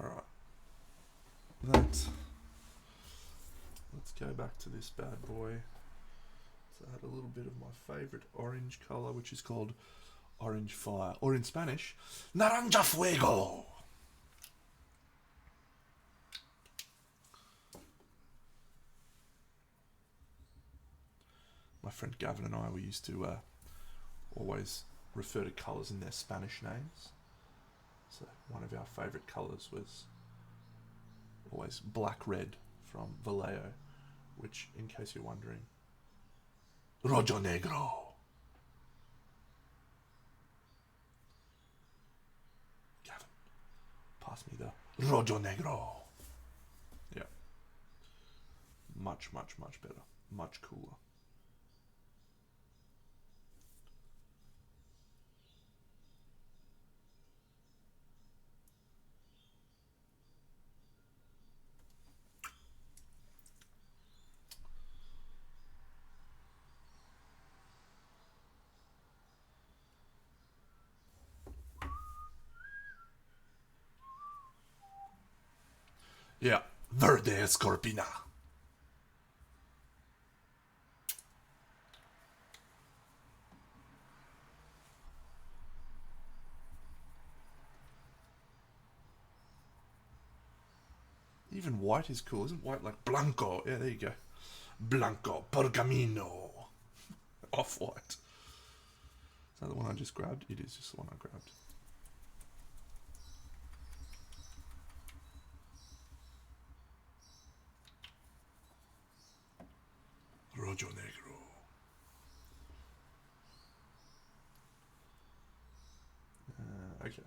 Alright. Let's go back to this bad boy. So I had a little bit of my favourite orange colour, which is called Orange Fire, or in Spanish, Naranja Fuego. My friend Gavin and I, we used to always refer to colours in their Spanish names. So one of our favourite colours was always black red from Vallejo, which, in case you're wondering, Rojo Negro. Gavin, pass me the Rojo Negro. Yeah. Much, much, much better. Much cooler. Yeah, Verde Scorpina. Even white is cool. Isn't white like Blanco? Yeah, there you go. Blanco, Pergamino. Off-white. Is that the one I just grabbed? It is just the one I grabbed. Rojo Negro. Okay.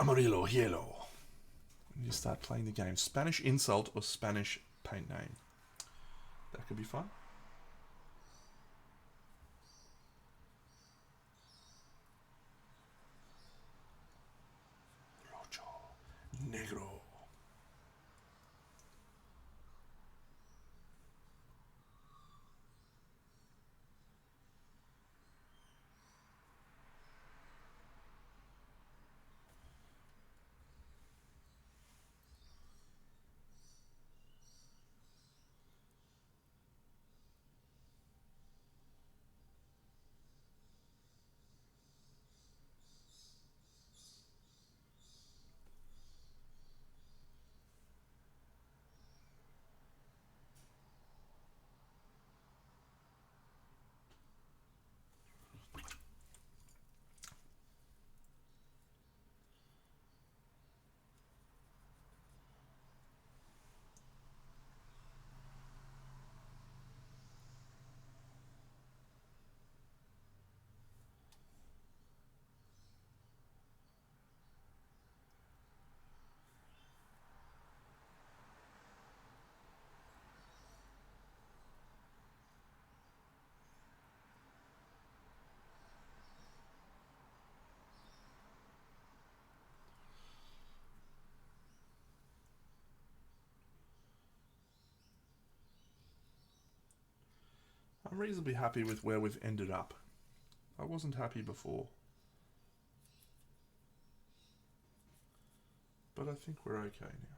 Amarillo Hielo. When you start playing the game, Spanish insult or Spanish paint name. That could be fun. Rojo Negro. I'm reasonably happy with where we've ended up. I wasn't happy before. But I think we're okay now.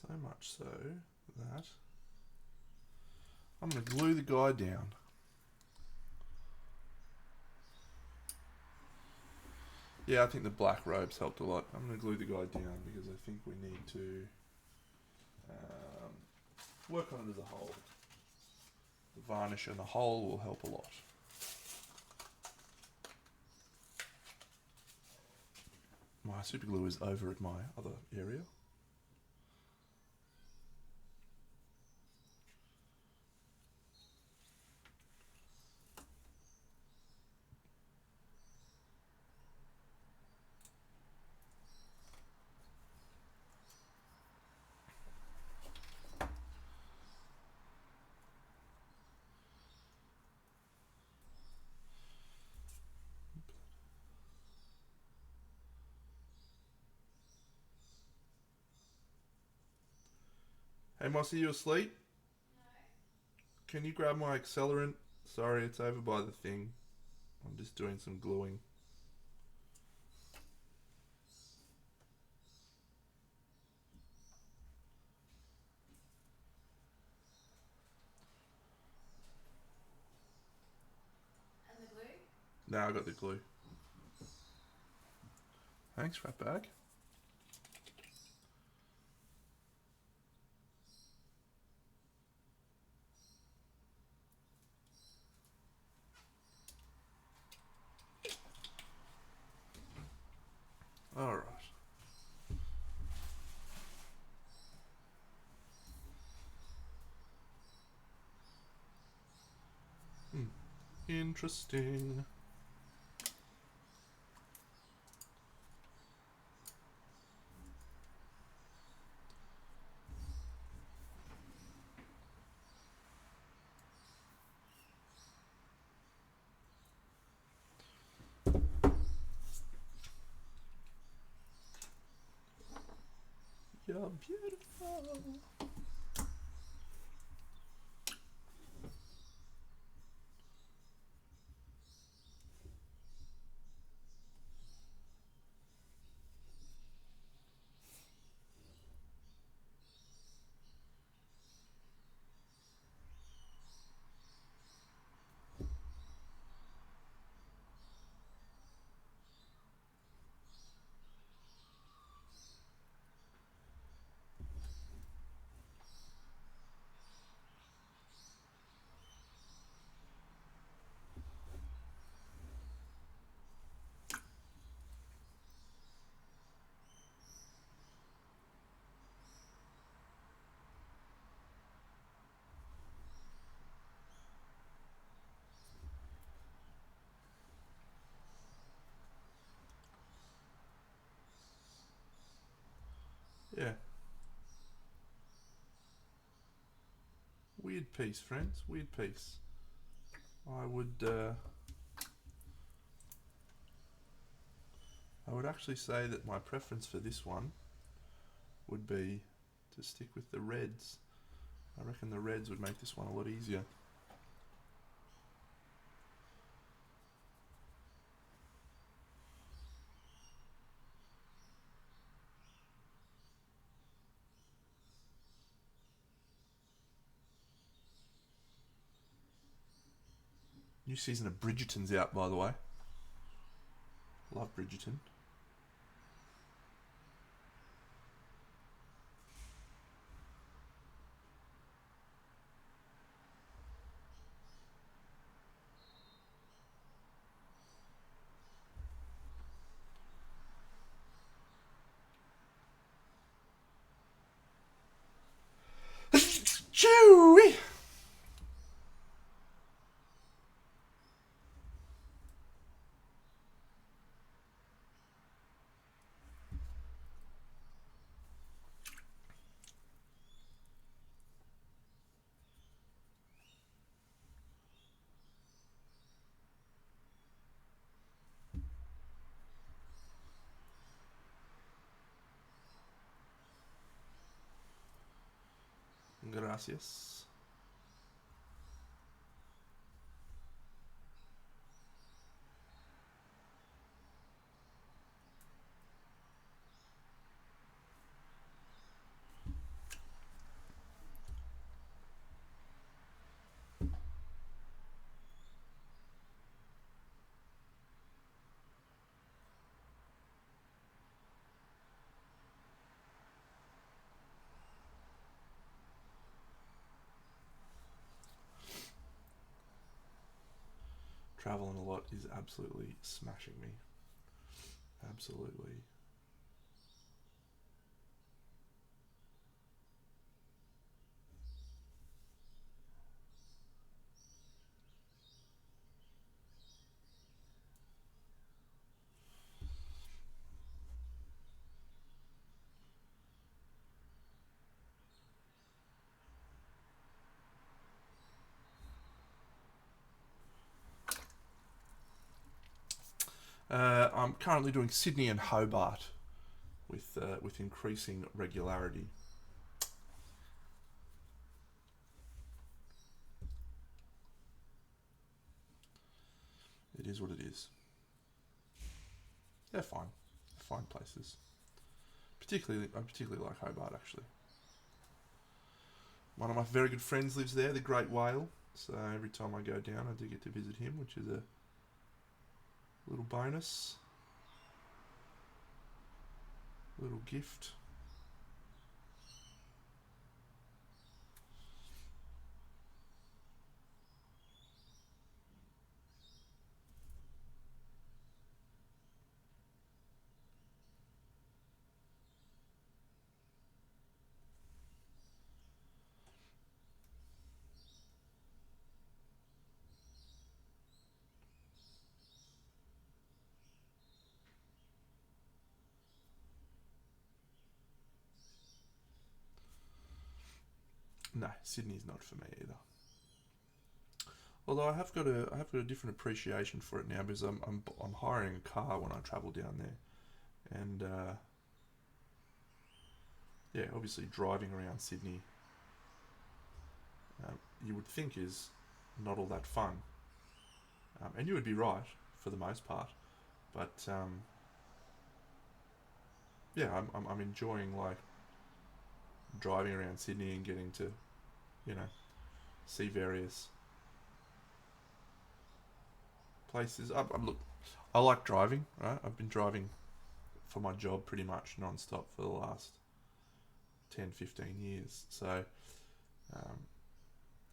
So much so that I'm going to glue the guy down. Yeah, I think the black robes helped a lot. I'm going to glue the guy down because I think we need to work on it as a whole. The varnish and the hole will help a lot. My super glue is over at my other area. Hey Mossy, you asleep? No. Can you grab my accelerant? Sorry, it's over by the thing. I'm just doing some gluing. And the glue? Now I got the glue. Thanks, fat bag. All right. Interesting. You're beautiful. Yeah. Weird piece, friends. Weird piece. I would actually say that my preference for this one would be to stick with the reds. I reckon the reds would make this one a lot easier. New season of Bridgerton's out, by the way. Love Bridgerton. Chewy! Gracias. Traveling a lot is absolutely smashing me. Absolutely. I'm currently doing Sydney and Hobart with increasing regularity. It is what it is. They're fine. They're fine places. I particularly like Hobart, actually. One of my very good friends lives there, the Great Whale. So every time I go down, I do get to visit him, which is a little bonus. Little gift. No, Sydney's not for me either. Although I have got a different appreciation for it now because I'm hiring a car when I travel down there, and yeah, obviously driving around Sydney, you would think is not all that fun, and you would be right for the most part, but yeah, I'm enjoying like driving around Sydney and getting to, you know, see various places. Look, I like driving, right? I've been driving for my job pretty much non-stop for the last 10, 15 years. So I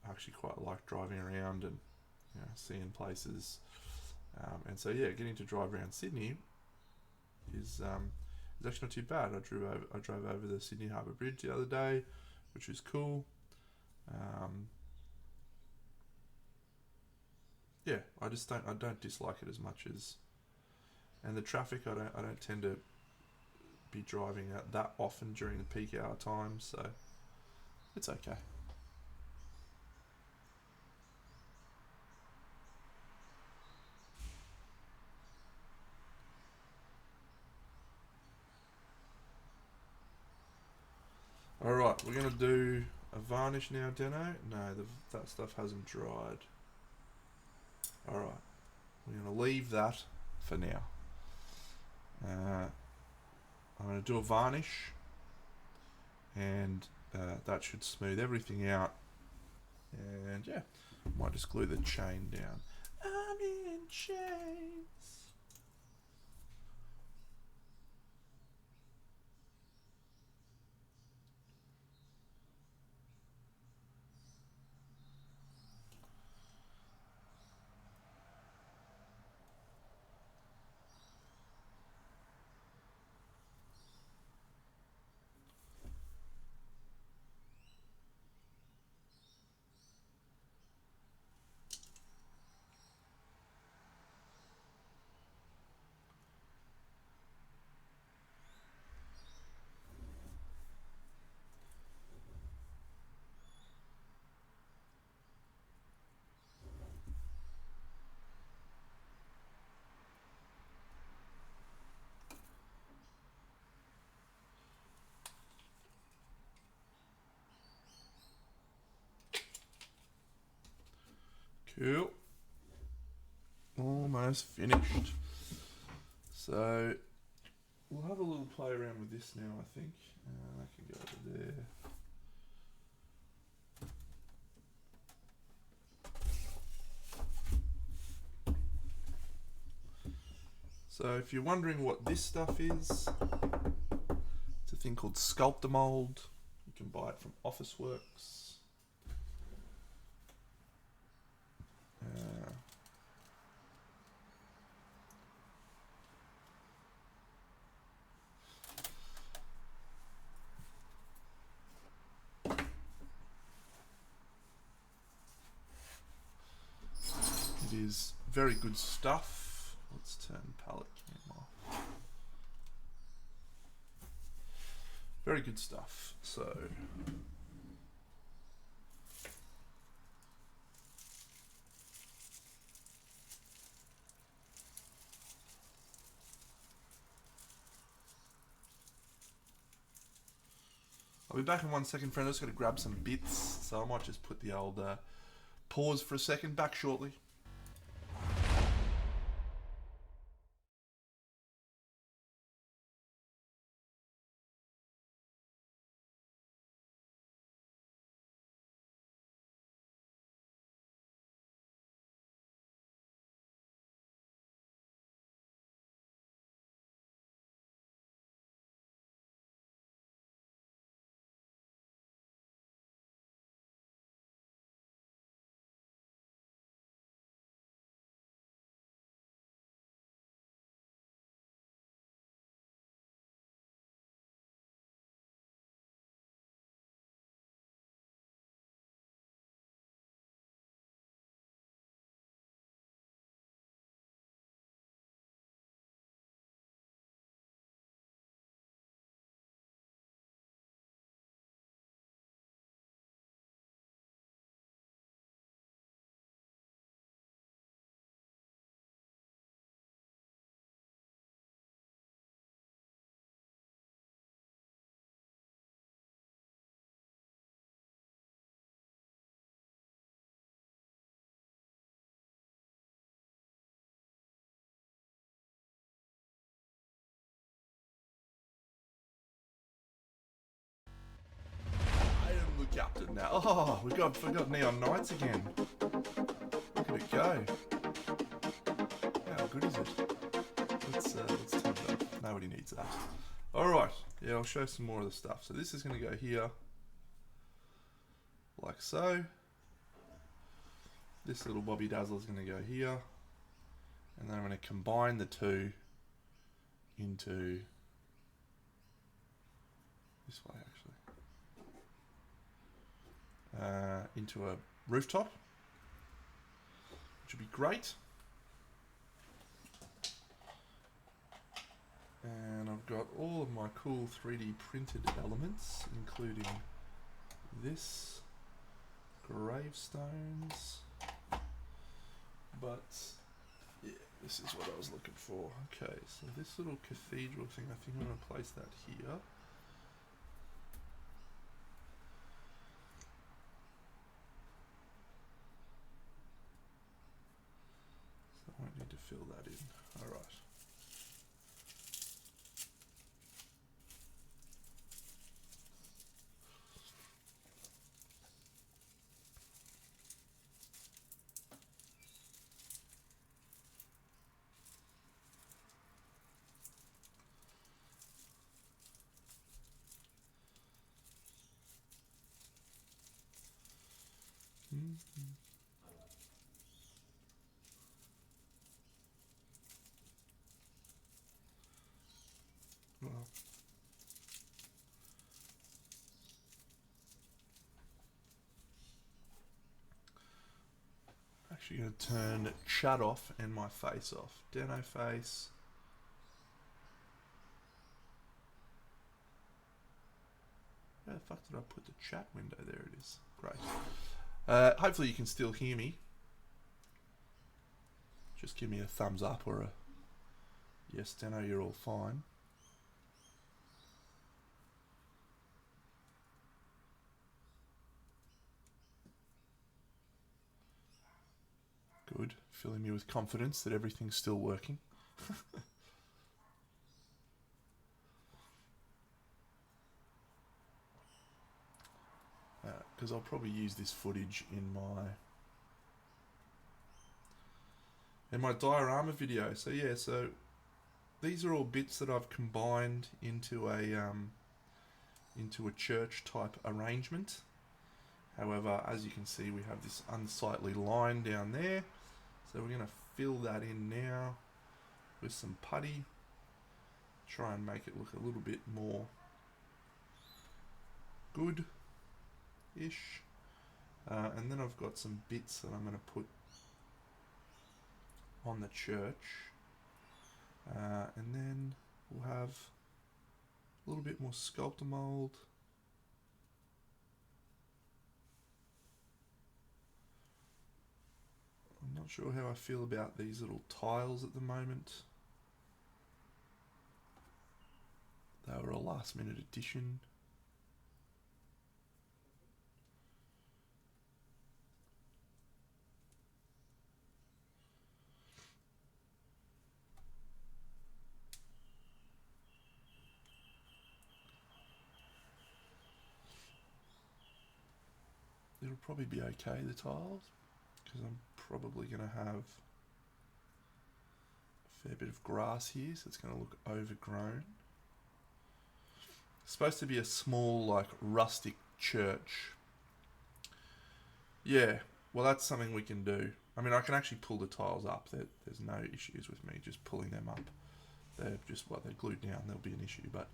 actually quite like driving around and, you know, seeing places. And so yeah, getting to drive around Sydney is actually not too bad. I drove over the Sydney Harbour Bridge the other day, which was cool. Yeah, I don't dislike it as much as, and the traffic I don't tend to be driving out that often during the peak hour times, so it's okay. Alright, we're going to do a varnish now, Deno. No, that stuff hasn't dried. Alright, we're going to leave that for now. I'm going to do a varnish, and that should smooth everything out. And yeah, might just glue the chain down. I'm in chains. Cool. Almost finished. So we'll have a little play around with this now, I think. I can go over there. So if you're wondering what this stuff is, it's a thing called Sculptor Mold. You can buy it from Officeworks. It is very good stuff. Let's turn palette cam off. Very good stuff. So I'll be back in 1 second, friend. I just got to grab some bits, so I might just put the old pause for a second. Back shortly. Captain now. Oh, we got Neon Knights again. Look at it go. How good is it? Let's turn it off. Nobody needs that. Alright, yeah, I'll show some more of the stuff. So this is going to go here, like so. This little Bobby Dazzle is going to go here. And then I'm going to combine the two into this way, actually. Into a rooftop, which would be great. And I've got all of my cool 3D printed elements, including this, gravestones, but yeah, this is what I was looking for. Okay, so this little cathedral thing, I think I'm going to place that here. I won't need to fill that in. All right. Well, actually going to turn chat off and my face off. Deno face. Where the fuck did I put the chat window? There it is. Great. Hopefully you can still hear me. Just give me a thumbs up or a yes, Deno, you're all fine. good, filling me with confidence that everything's still working. Because I'll probably use this footage in my diorama video. So yeah, so these are all bits that I've combined into a church type arrangement. However, as you can see, we have this unsightly line down there. So we're going to fill that in now with some putty. Try and make it look a little bit more good-ish. And then I've got some bits that I'm going to put on the church. And then we'll have a little bit more sculptor mold. I'm not sure how I feel about these little tiles at the moment. They were a last minute addition. It'll probably be okay, the tiles, because I'm probably going to have a fair bit of grass here, so it's going to look overgrown. It's supposed to be a small, like, rustic church. Yeah, well, that's something we can do. I mean, I can actually pull the tiles up. There's no issues with me just pulling them up. They're just, they're glued down. There'll be an issue, but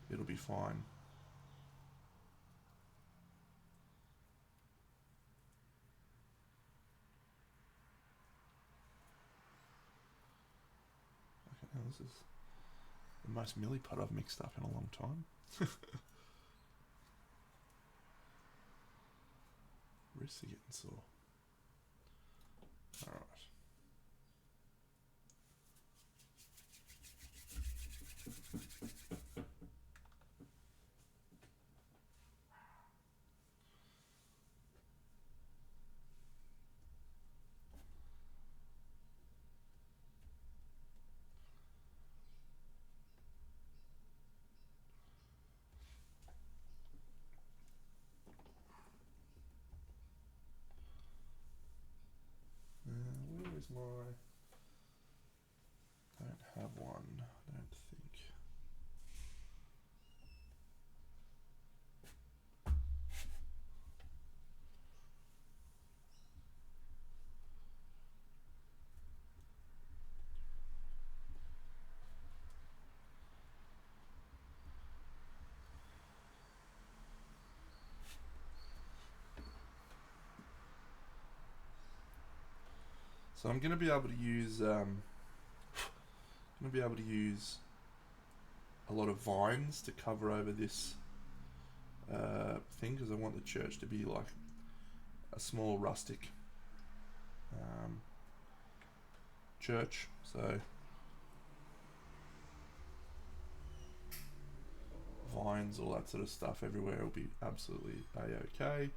it'll be fine. Okay, now this is the most milliput I've mixed up in a long time. Wrists are getting sore. Alright. Where is my... I don't have one, I don't think. So I'm going to be able to use a lot of vines to cover over this thing, because I want the church to be like a small rustic church. So vines, all that sort of stuff everywhere will be absolutely a-okay.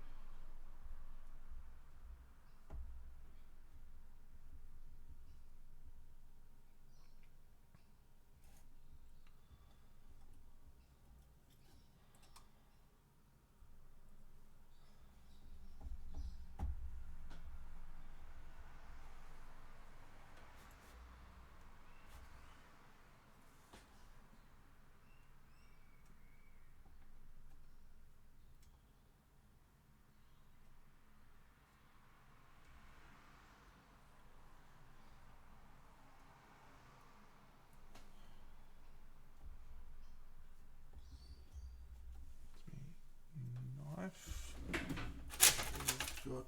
We've got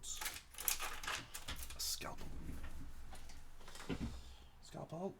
a scalpel. Scalpel.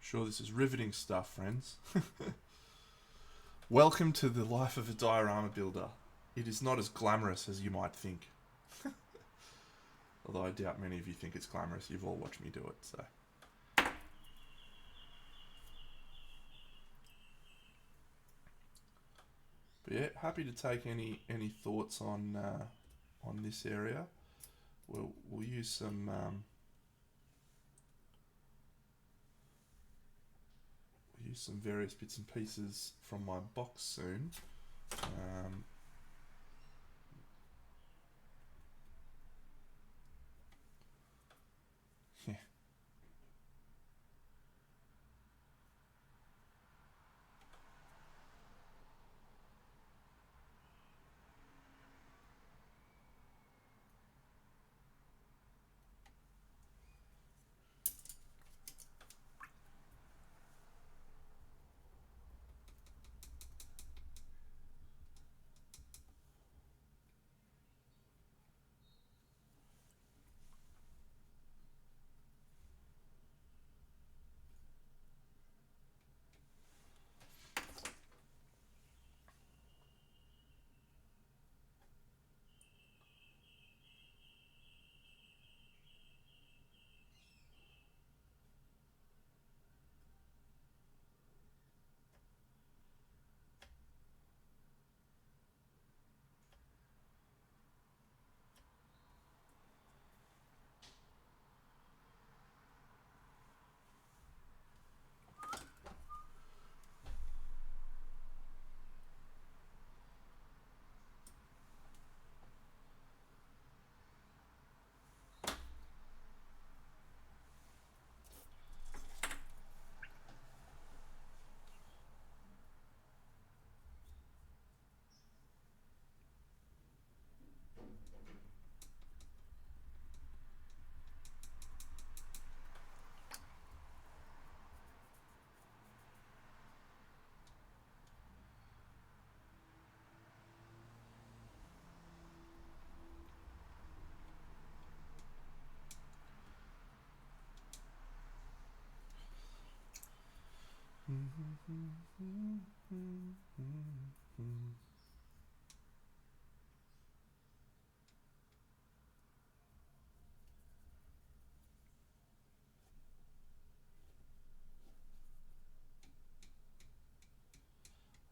Sure, this is riveting stuff, friends. Welcome to the life of a diorama builder. It is not as glamorous as you might think. Although I doubt many of you think it's glamorous. You've all watched me do it, so. But yeah, happy to take any thoughts on this area. We'll use some various bits and pieces from my box soon. Yeah.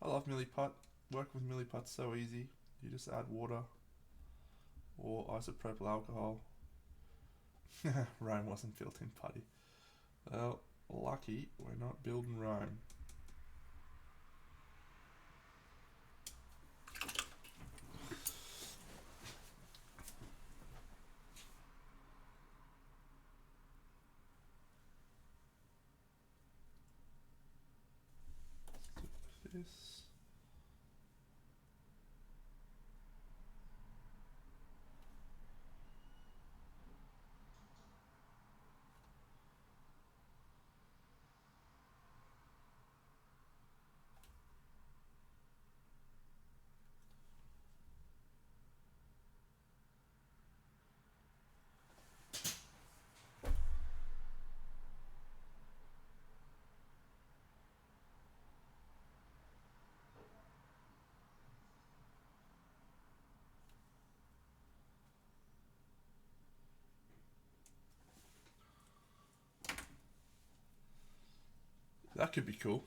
I love milliput. Working with milliput's so easy. You just add water or isopropyl alcohol. Rome wasn't built in putty. Well, lucky we're not building Rome. This. That could be cool.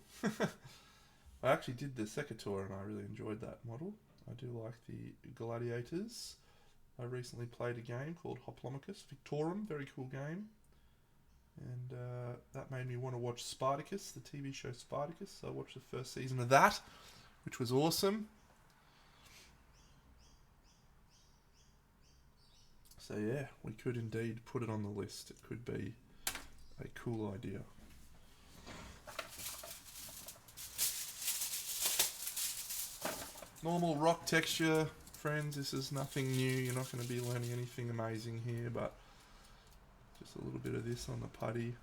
I actually did the Secator and I really enjoyed that model. I do like the gladiators. I recently played a game called Hoplomachus Victorum, very cool game. And that made me want to watch Spartacus, the TV show Spartacus. So I watched the first season of that, which was awesome. So yeah, we could indeed put it on the list. It could be a cool idea. Normal rock texture, friends. This is nothing new. You're not going to be learning anything amazing here, but just a little bit of this on the putty.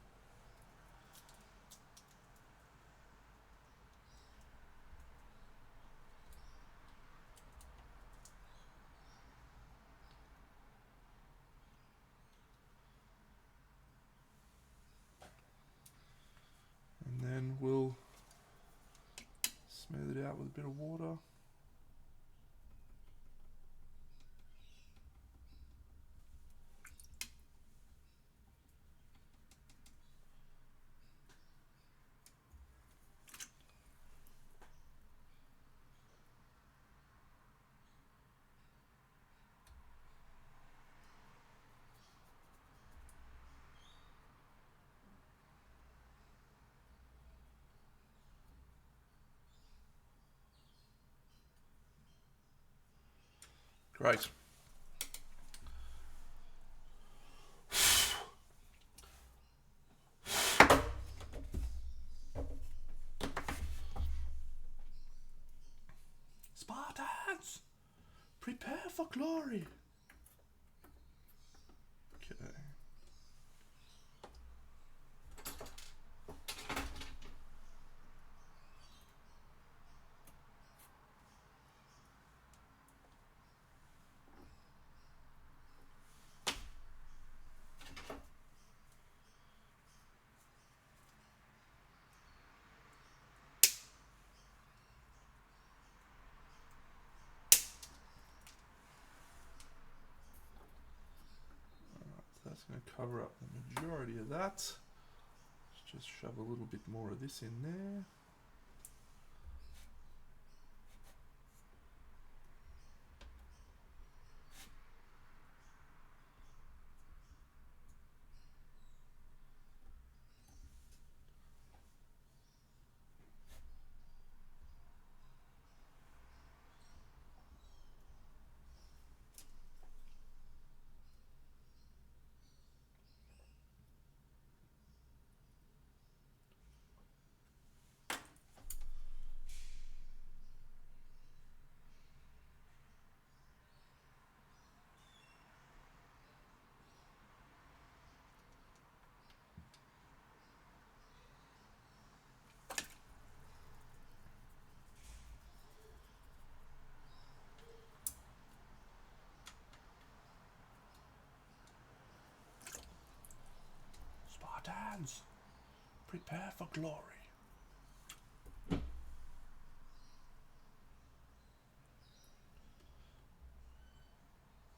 out with a bit of water. Great. Spartans, prepare for glory. Okay. That's going to cover up the majority of that. Let's just shove a little bit more of this in there. Spartans, prepare for glory.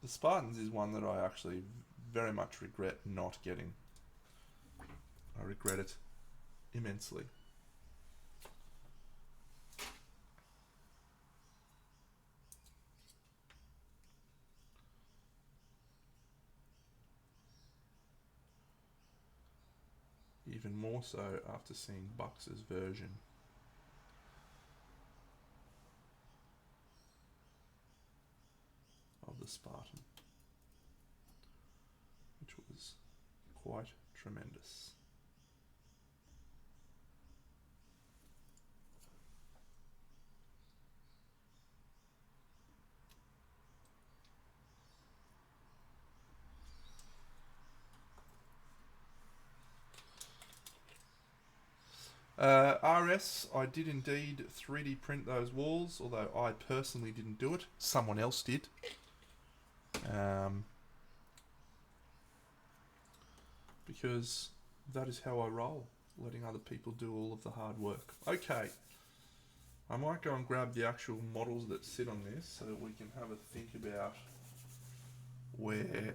The Spartans is one that I actually very much regret not getting. I regret it immensely. Even more so after seeing Bucks's version. Of the Spartan, which was quite tremendous. RS, I did indeed 3D print those walls, although I personally didn't do it. Someone else did. Because that is how I roll, letting other people do all of the hard work. Okay, I might go and grab the actual models that sit on this so that we can have a think about where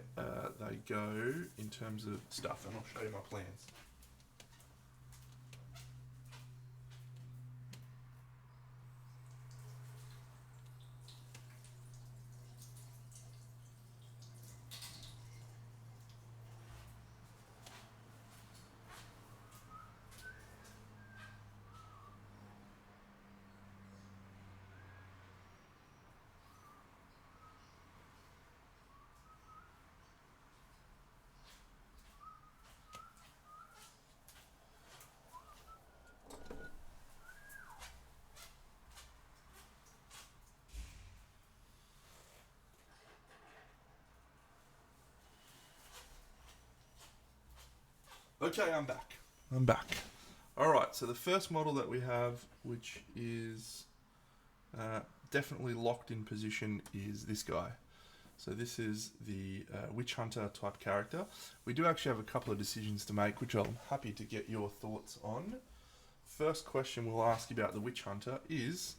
they go in terms of stuff, and I'll show you my plans. Okay, I'm back. Alright, so the first model that we have, which is definitely locked in position, is this guy. So this is the Witch Hunter type character. We do actually have a couple of decisions to make, which I'm happy to get your thoughts on. First question we'll ask about the Witch Hunter is,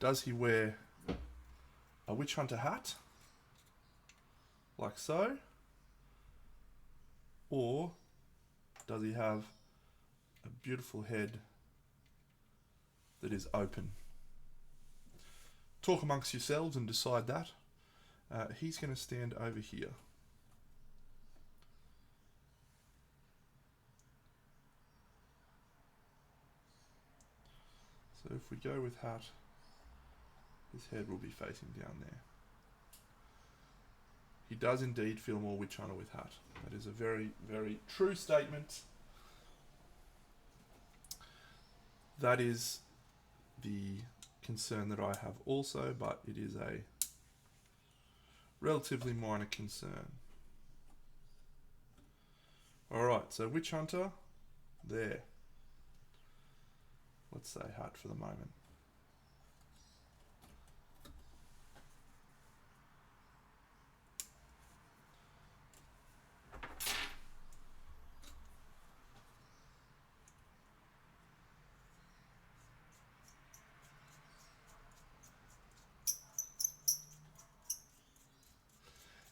Does he wear a witch hunter hat? Like so? Or does he have a beautiful head that is open? Talk amongst yourselves and decide that. He's going to stand over here. So if we go with hat, his head will be facing down there. He does indeed feel more witch hunter with hat. That is a very, very true statement. That is the concern that I have also, but it is a relatively minor concern. Alright, so witch hunter, there. Let's say hat for the moment.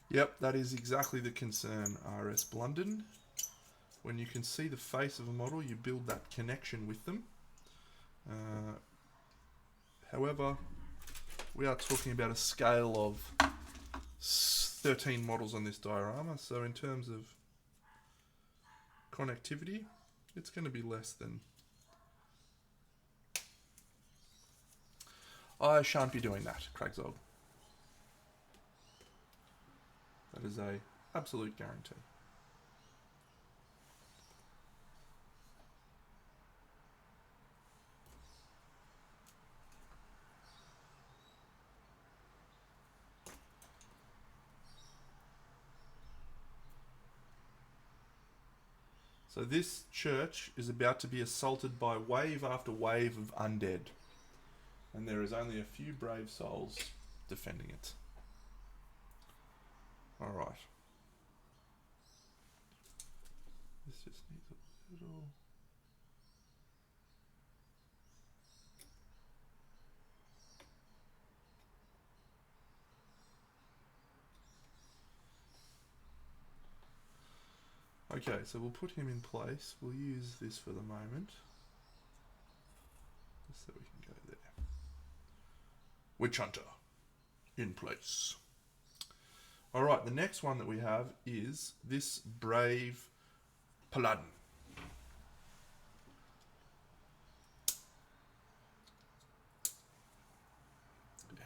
Yep, that is exactly the concern, RS Blunden. When you can see the face of a model, you build that connection with them. However, we are talking about a scale of 13 models on this diorama, so in terms of connectivity, it's going to be less than... I shan't be doing that, Craigsog. That is a absolute guarantee. So this church is about to be assaulted by wave after wave of undead. And there is only a few brave souls defending it. Alright. This just needs a little... Okay, so we'll put him in place. We'll use this for the moment. Just so we can go there. Witch Hunter in place. Alright, the next one that we have is this brave Paladin.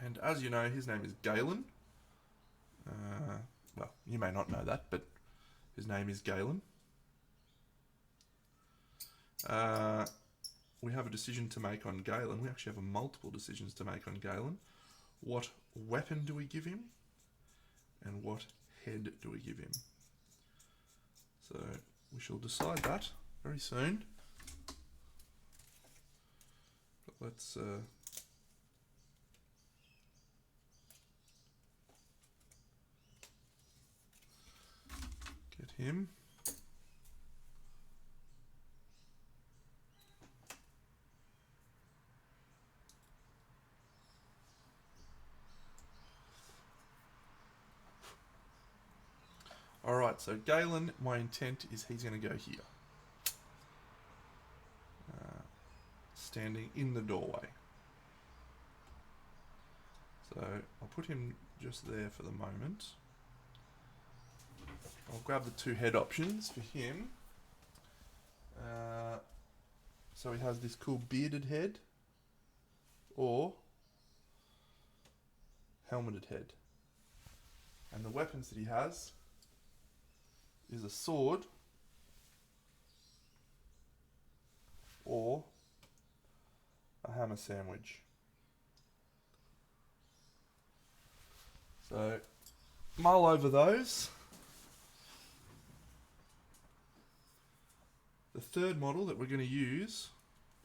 And as you know, his name is Galen. Well, you may not know that, but his name is Galen. We have a decision to make on Galen. We actually have multiple decisions to make on Galen. What weapon do we give him? And what head do we give him? So we shall decide that very soon. But let's get him. Alright, so Galen, my intent is he's going to go here. Standing in the doorway. So I'll put him just there for the moment. I'll grab the two head options for him. So he has this cool bearded head or helmeted head. And the weapons that he has is a sword or a hammer sandwich. So mull over those. The third model that we're going to use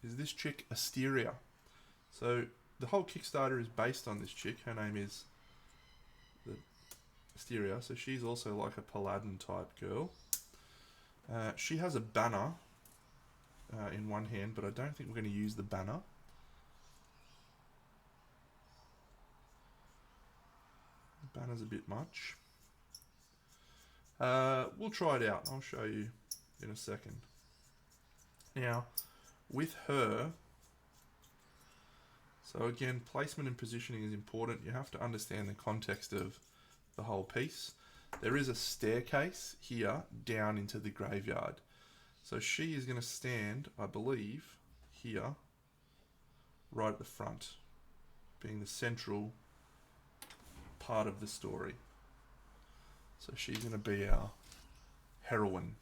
is this chick, Asteria. So the whole Kickstarter is based on this chick. Her name is Asteria, so she's also like a Paladin type girl. She has a banner in one hand, but I don't think we're going to use the banner. Banner's a bit much. We'll try it out. I'll show you in a second. Now, with her, so again, placement and positioning is important. You have to understand the context of the whole piece. There is a staircase here down into the graveyard. So she is going to stand, I believe, here, right at the front, being the central part of the story. So she's going to be our heroine.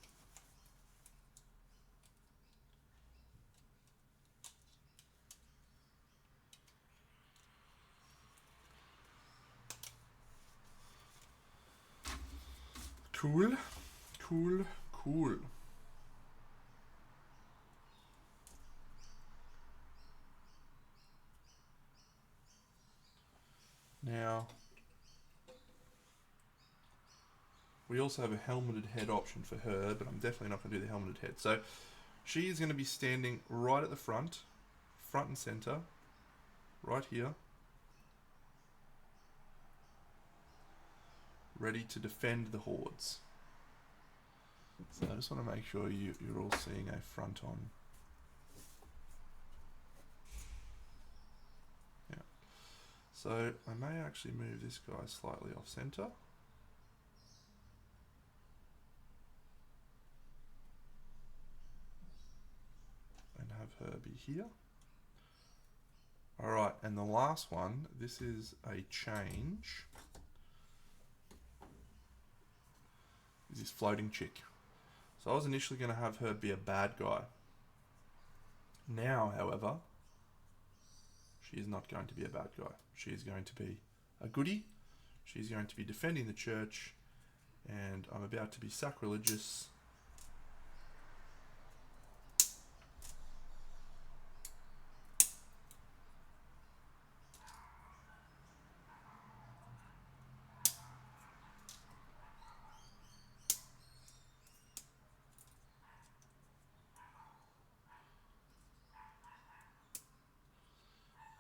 Cool, cool, cool. Now, we also have a helmeted head option for her, but I'm definitely not going to do the helmeted head. So she is going to be standing right at the front and center, right here, ready to defend the hordes. So I just want to make sure you're all seeing a front on. Yeah. So I may actually move this guy slightly off center. And have her be here. Alright, and the last one, this is a change. Is this floating chick. So I was initially going to have her be a bad guy. Now, however, she is not going to be a bad guy. She is going to be a goodie. She's going to be defending the church. And I'm about to be sacrilegious.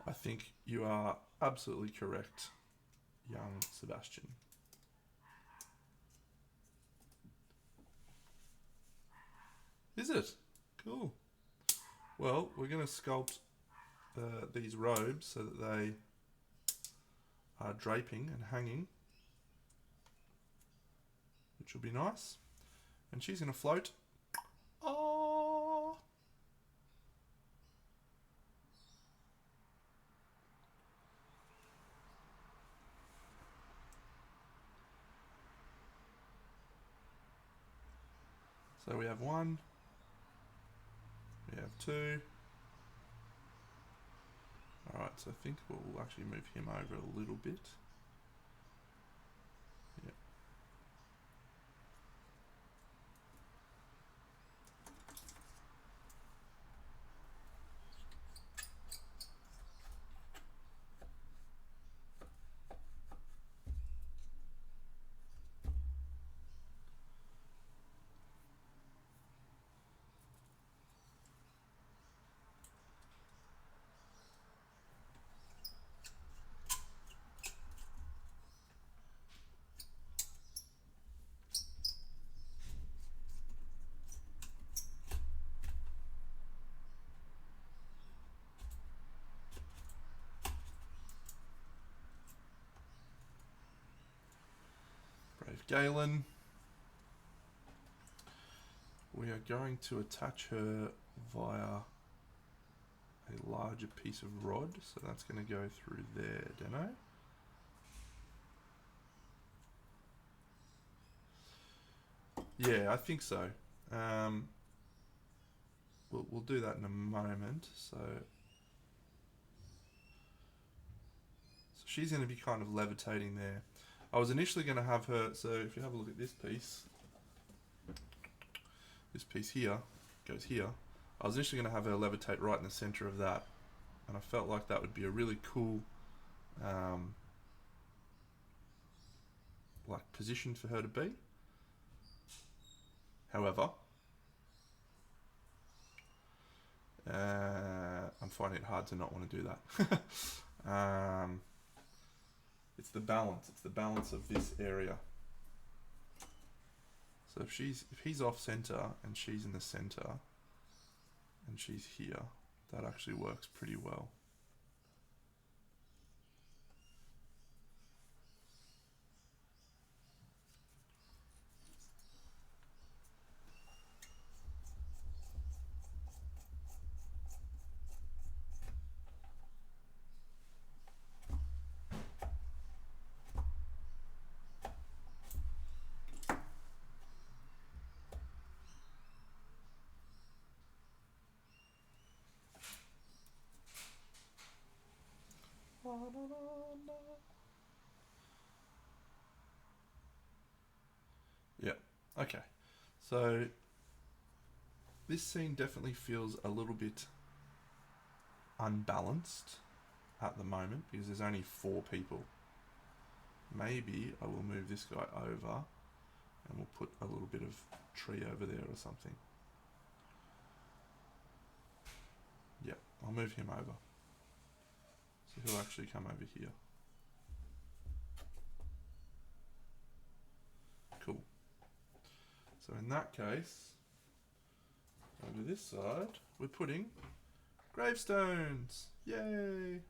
I think you are absolutely correct, young Sebastian. Is it? Cool. Well, we're going to sculpt these robes so that they are draping and hanging, which will be nice. And she's going to float. Oh! So we have one. We have two. Alright, so I think we'll actually move him over a little bit. Yeah. Brave Galen. We are going to attach her via a larger piece of rod, so that's going to go through there, Deno. Yeah, I think so. We'll do that in a moment. So she's going to be kind of levitating there. I was initially going to have her, so if you have a look at this piece here goes here. I was initially going to have her levitate right in the center of that, and I felt like that would be a really cool like position for her to be. However, I'm finding it hard to not want to do that. It's the balance. It's the balance of this area. So if he's off center and she's in the center and she's here, that actually works pretty well. Yeah, okay. So this scene definitely feels a little bit unbalanced at the moment because there's only 4 people. Maybe I will move this guy over and we'll put a little bit of tree over there or something. Yeah, I'll move him over. So he'll actually come over here. Cool. So in that case, over this side, we're putting gravestones. Yay! And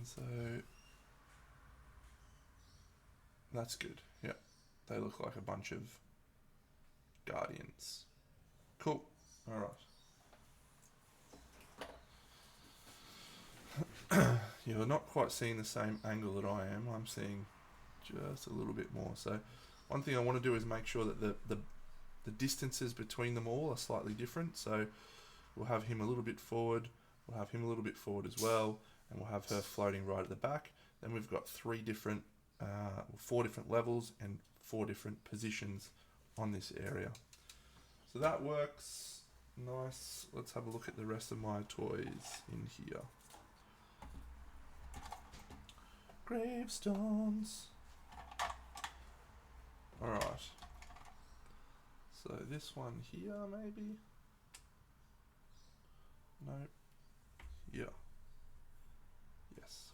so that's good. Yeah, they look like a bunch of guardians. Cool. All right. You're not quite seeing the same angle that I am. I'm seeing just a little bit more. So one thing I want to do is make sure that the distances between them all are slightly different. So we'll have him a little bit forward, we'll have him a little bit forward as well, and we'll have her floating right at the back. Then we've got 4 different levels and 4 different positions on this area. So that works nice. Let's have a look at the rest of my toys in here. Gravestones. Alright. So this one here maybe? No. Yeah. Yes.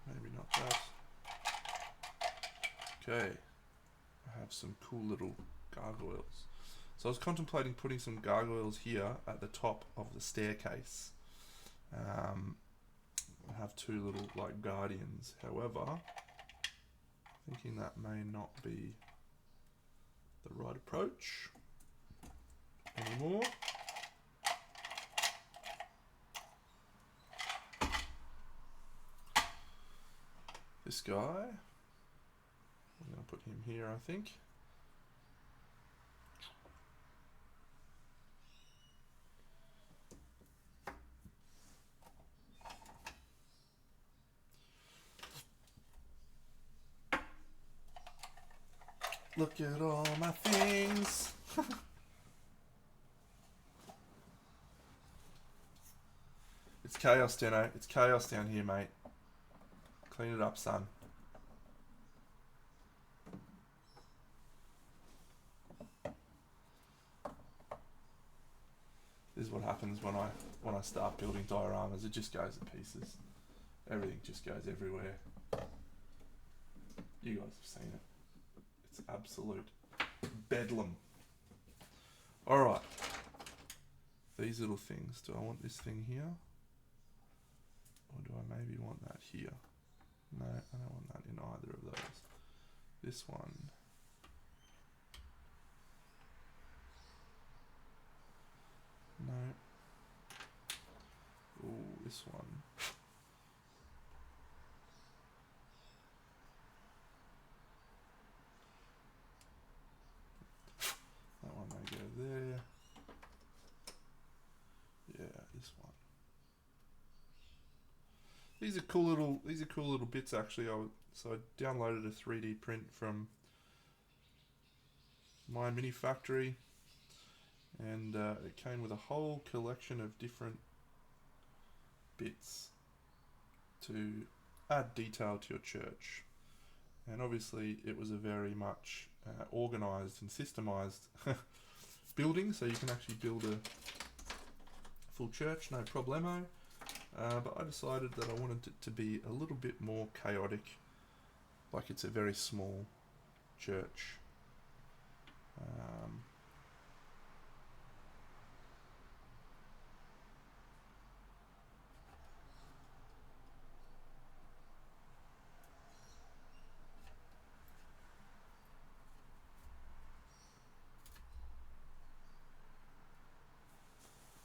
Maybe not that. Okay. I have some cool little gargoyles. So I was contemplating putting some gargoyles here at the top of the staircase. I have 2 little like guardians. However, thinking that may not be the right approach anymore. This guy, I'm going to put him here, I think. Look at all my things. It's chaos, Deno. It's chaos down here, mate. Clean it up, son. This is what happens when I start building dioramas. It just goes to pieces. Everything just goes everywhere. You guys have seen it. It's absolute bedlam. Alright. These little things. Do I want this thing here? Or do I maybe want that here? No, I don't want that in either of those. This one. No. Ooh, this one. That one may go there. These are cool little bits actually. So I downloaded a 3D print from my mini factory, and it came with a whole collection of different bits to add detail to your church. And obviously it was a very much organised and systemised building, so you can actually build a full church, no problemo. But I decided that I wanted it to be a little bit more chaotic, like it's a very small church.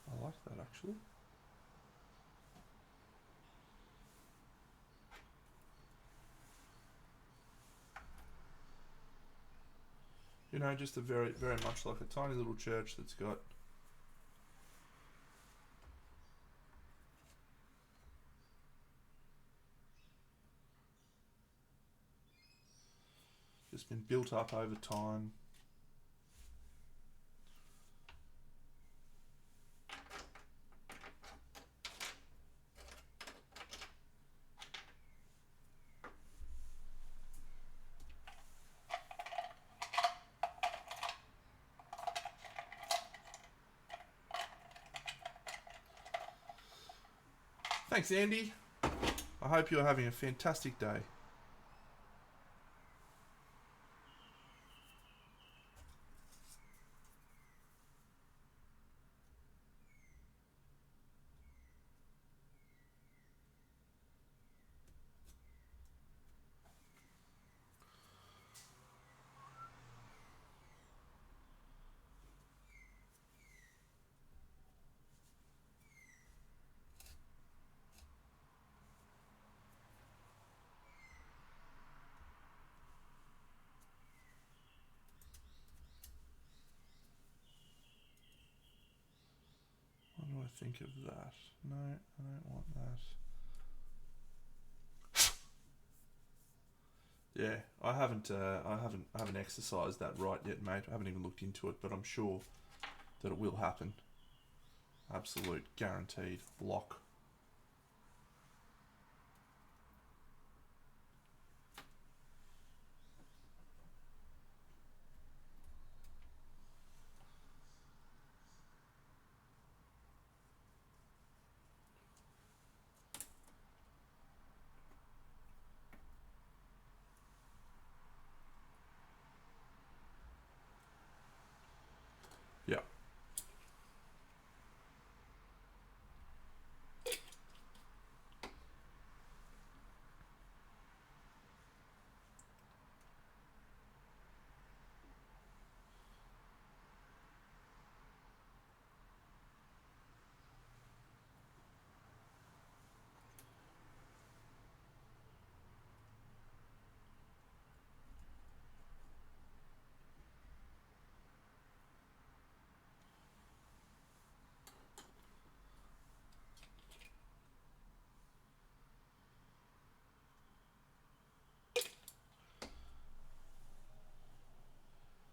I like that actually. You know, just a very much like a tiny little church that's got just been built up over time. Thanks, Andy. I hope you're having a fantastic day. What do I think of that? No, I don't want that. Yeah, I haven't exercised that right yet, mate. I haven't even looked into it, but I'm sure that it will happen. Absolute guaranteed lock. Yeah.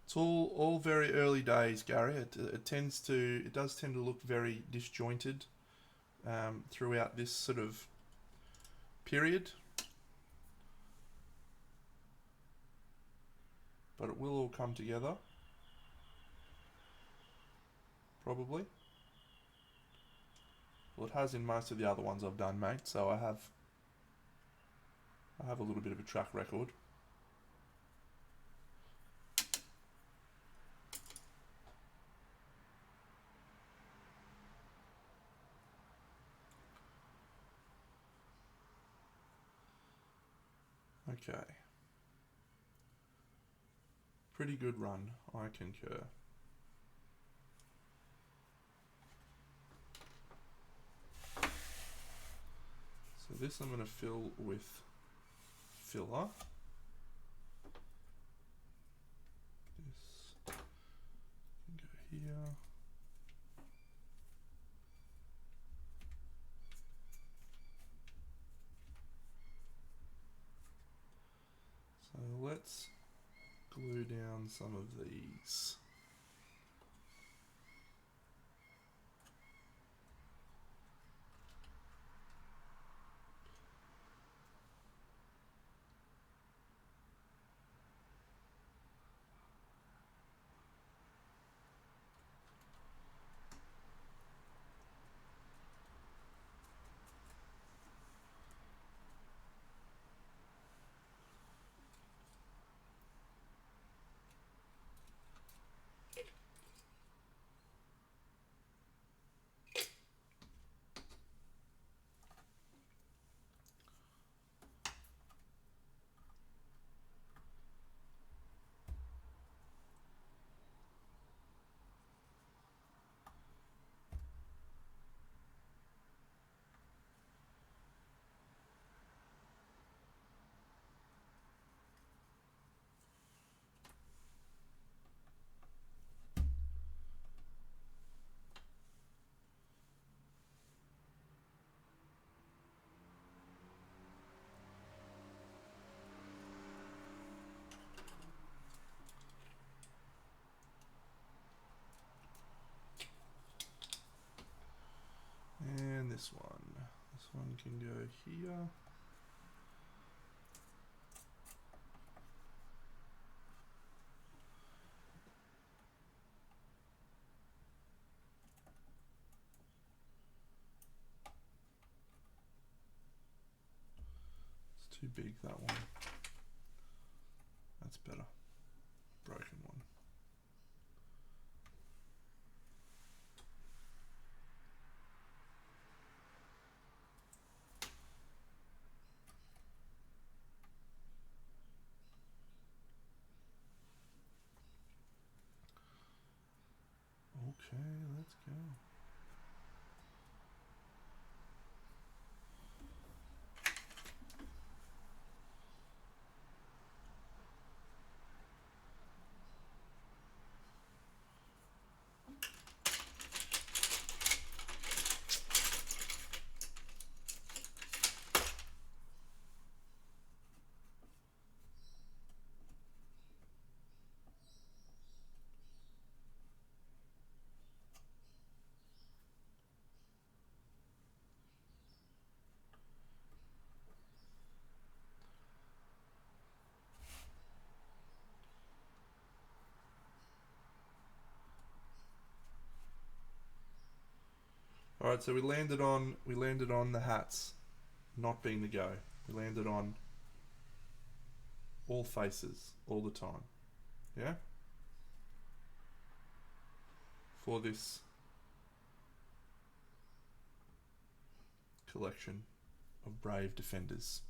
It's all very early days, Gary. It does tend to look very disjointed throughout this sort of period, but it will all come together, probably. Well, it has in most of the other ones I've done, mate. So I have a little bit of a track record. Okay. Pretty good run, I concur. So this I'm going to fill with filler. This can go here. glue down some of these. And this one can go here. It's too big, that one. That's better. Broken one. Okay, let's go. All right, so we landed on the hats not being the go. We landed on all faces all the time. Yeah? For this collection of brave defenders.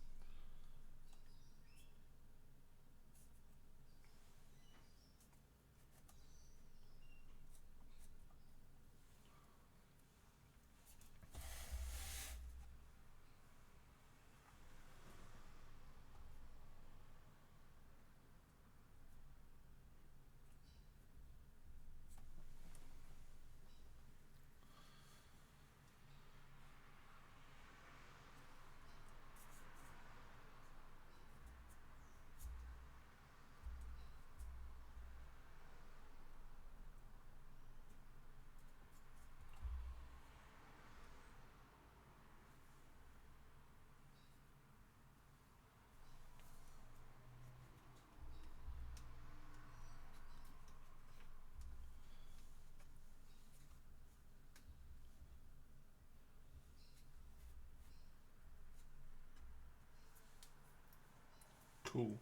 Cool.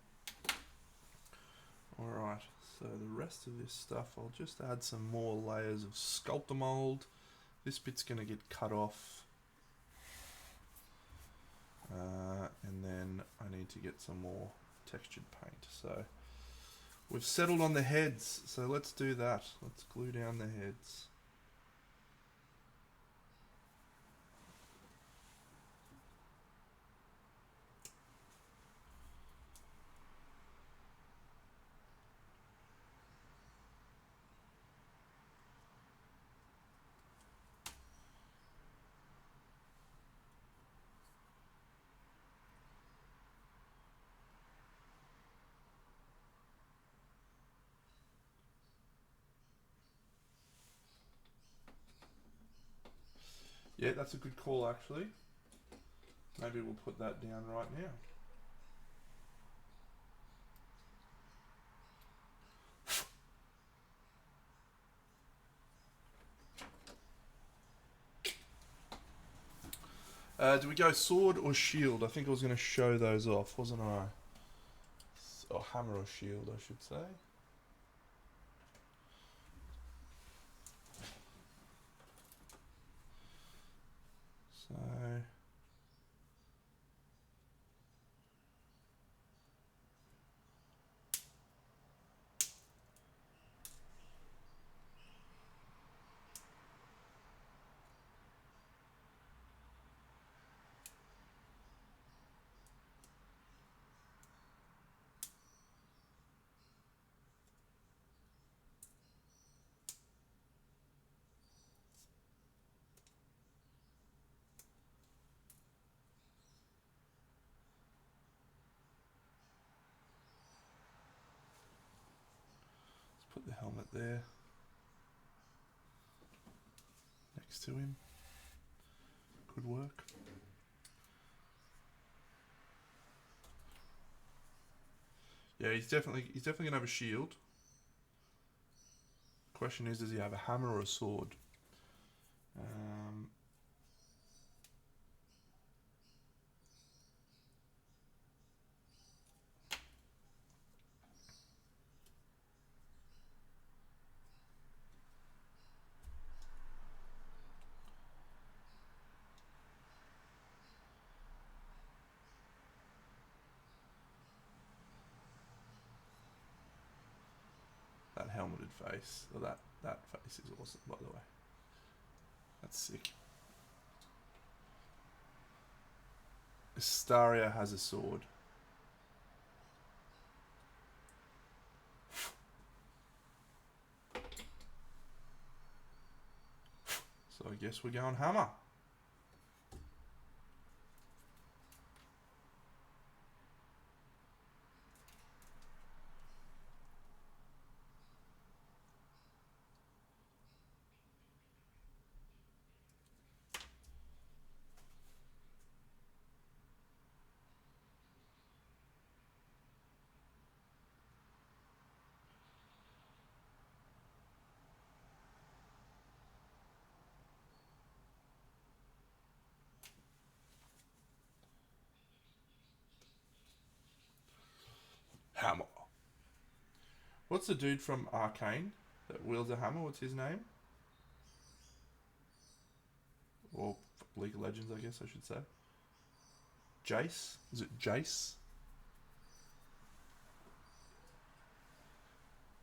Alright, so the rest of this stuff, I'll just add some more layers of sculptor mold. This bit's going to get cut off. And then I need to get some more textured paint. So we've settled on the heads, so let's do that. Let's glue down the heads. Yeah, that's a good call actually. Maybe we'll put that down right now. Do we go sword or shield? I think I was going to show those off, wasn't I? Or hammer or shield, I should say. So let's put the helmet there next to him. Good work. Yeah, he's definitely gonna have a shield. Question is, does he have a hammer or a sword? That helmeted face, or that face is awesome, by the way. That's sick. Astaria has a sword. So I guess we're going hammer. Hammer. What's the dude from Arcane that wields a hammer? What's his name? Or League of Legends, I guess I should say. Jace? Is it Jace?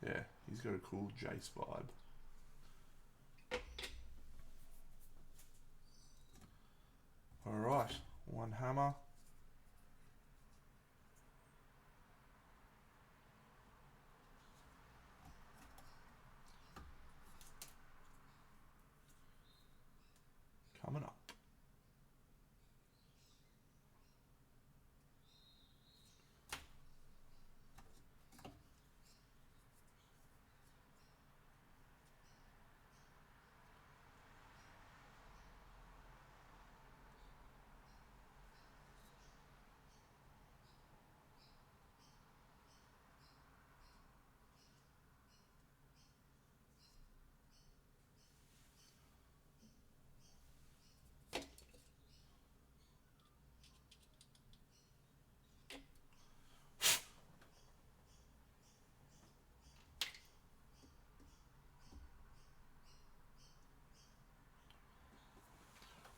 Yeah, he's got a cool Jace vibe. Alright, one hammer. Coming up.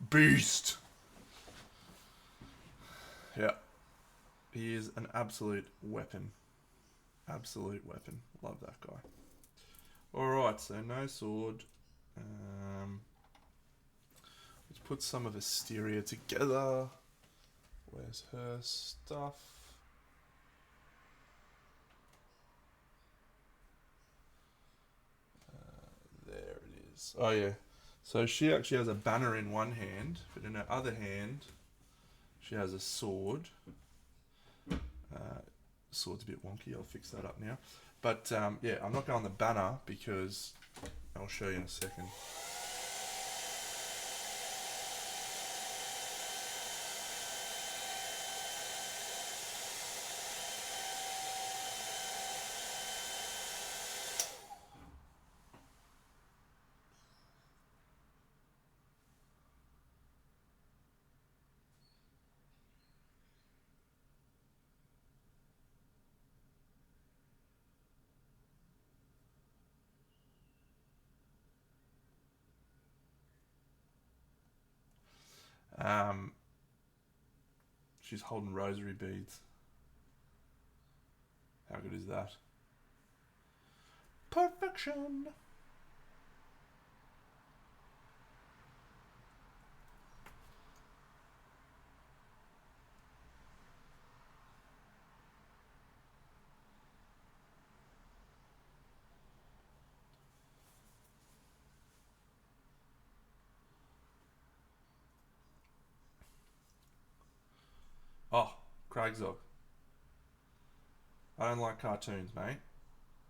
Beast! Yeah. He is an absolute weapon. Absolute weapon. Love that guy. Alright, so no sword. Let's put some of Asteria together. Where's her stuff? There it is. Oh yeah. So she actually has a banner in one hand, but in her other hand, she has a sword. Sword's a bit wonky. I'll fix that up now. But yeah, I'm not going the banner because I'll show you in a second. She's holding rosary beads. How good is that? Perfection! Oh, Craigsog. I don't like cartoons, mate.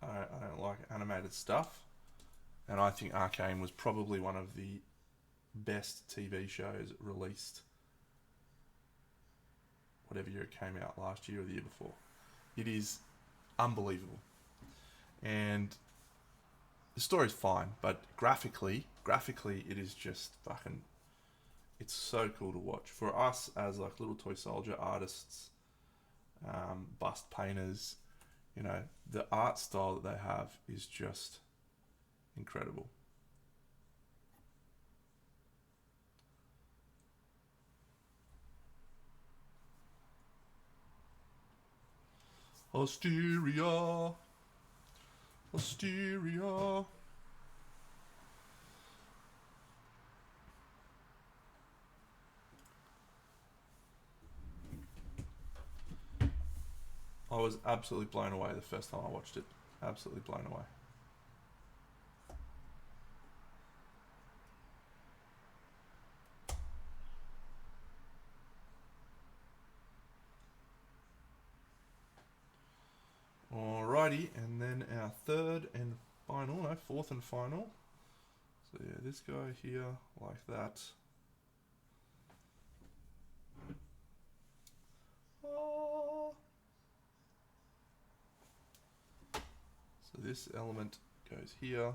I don't like animated stuff. And I think Arcane was probably one of the best TV shows released whatever year it came out, last year or the year before. It is unbelievable. And the story's fine, but graphically it is just fucking, it's so cool to watch. For us as like little toy soldier artists, bust painters, you know, the art style that they have is just incredible. Osteria. I was absolutely blown away the first time I watched it. Absolutely blown away. Alrighty, and then our fourth and final. So yeah, this guy here, like that. Oh. So this element goes here.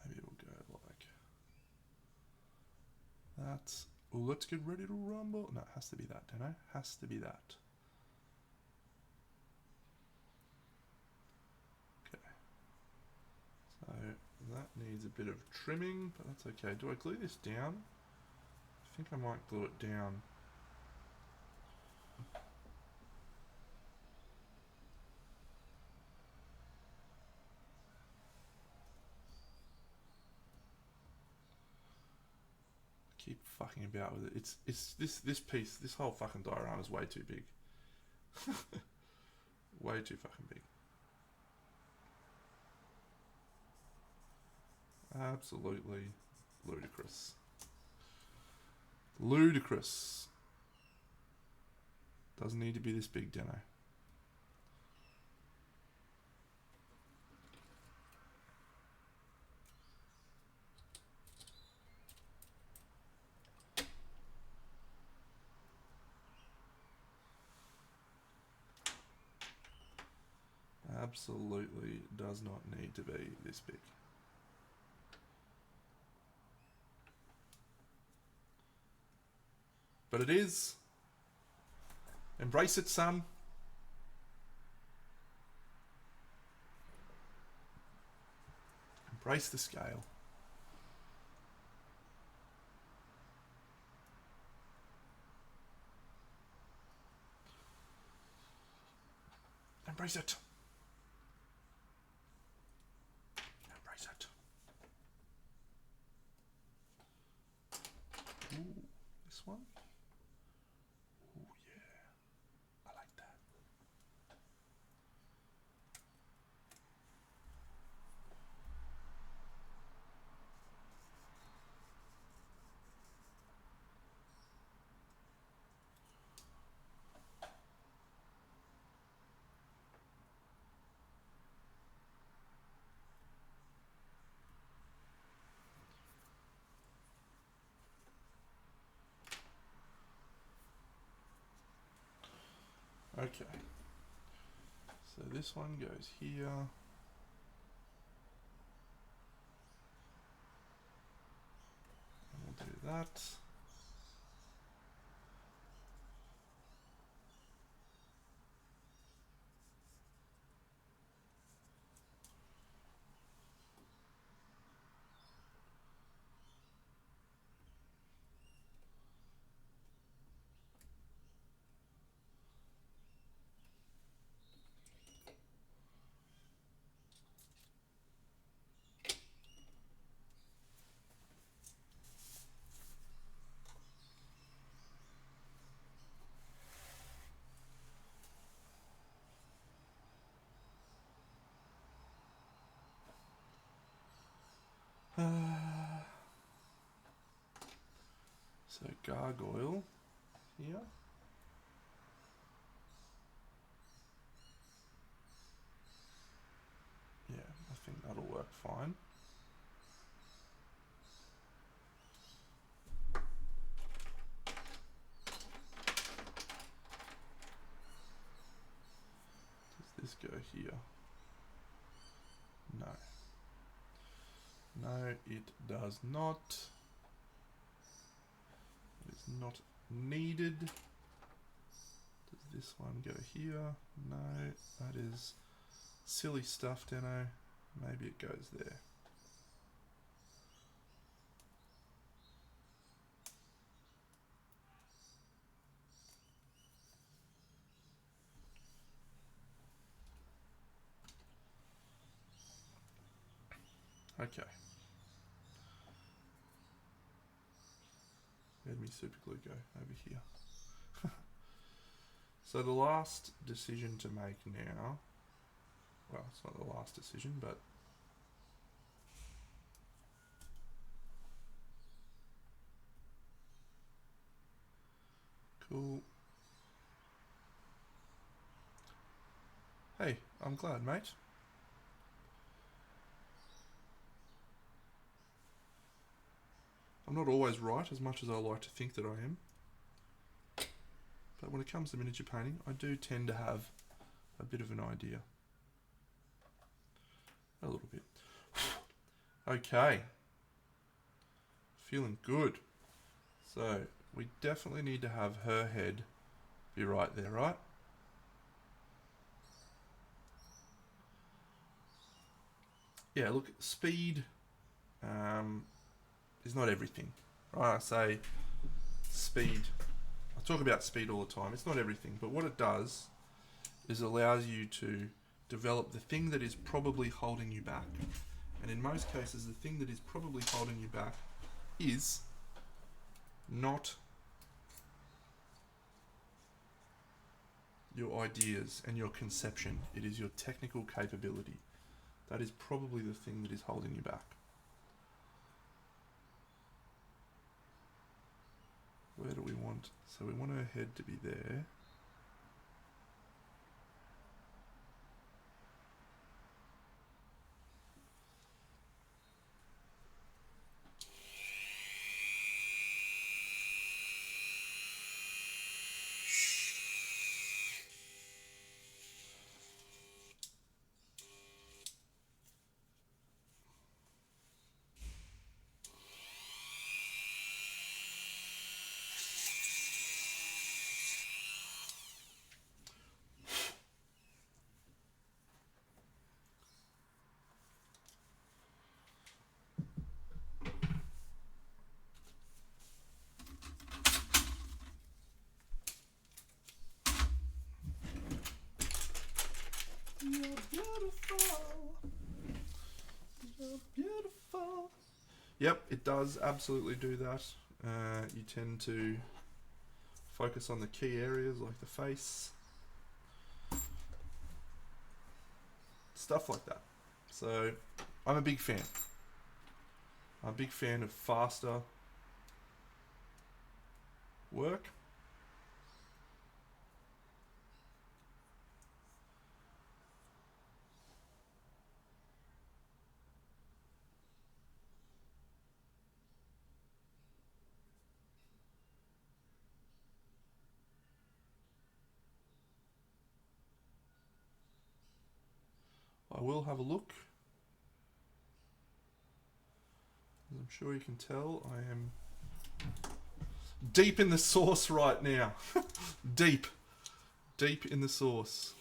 Maybe it'll go like that. Oh, let's get ready to rumble. No, it has to be that, don't I? Has to be that. Okay. So that needs a bit of trimming, but that's okay. Do I glue this down? I think I might glue it down. Keep fucking about with it. It's this piece, this whole fucking diorama is way too big. Way too fucking big. Absolutely ludicrous. Ludicrous. Doesn't need to be this big, Deno. Absolutely does not need to be this big. But it is. Embrace it, son. Embrace the scale. Embrace it. Embrace it. Ooh, this one. Ooh, yeah. I like that. Okay. So this one goes here. And we'll do that. So gargoyle here. Yeah, I think that'll work fine. Does this go here? No. No, it does not. It is not needed. Does this one go here? No, that is silly stuff, Deno. Maybe it goes there. Okay. Where'd me super glue go? Over here. So the last decision to make now, well, it's not the last decision, but cool. Hey, I'm glad, mate. I'm not always right as much as I like to think that I am. But when it comes to miniature painting, I do tend to have a bit of an idea. A little bit. Okay. Feeling good. So, we definitely need to have her head be right there, right? Yeah, look, speed is not everything. Right, I say speed. I talk about speed all the time. It's not everything, but what it does is allows you to develop the thing that is probably holding you back. And in most cases, the thing that is probably holding you back is not your ideas and your conception. It is your technical capability. That is probably the thing that is holding you back. Where do we want? So we want her head to be there. You're beautiful. You're beautiful. Yep, it does absolutely do that. You tend to focus on the key areas like the face. Stuff like that. So, I'm a big fan. I'm a big fan of faster work. I will have a look. As I'm sure you can tell, I am deep in the sauce right now. Deep in the sauce.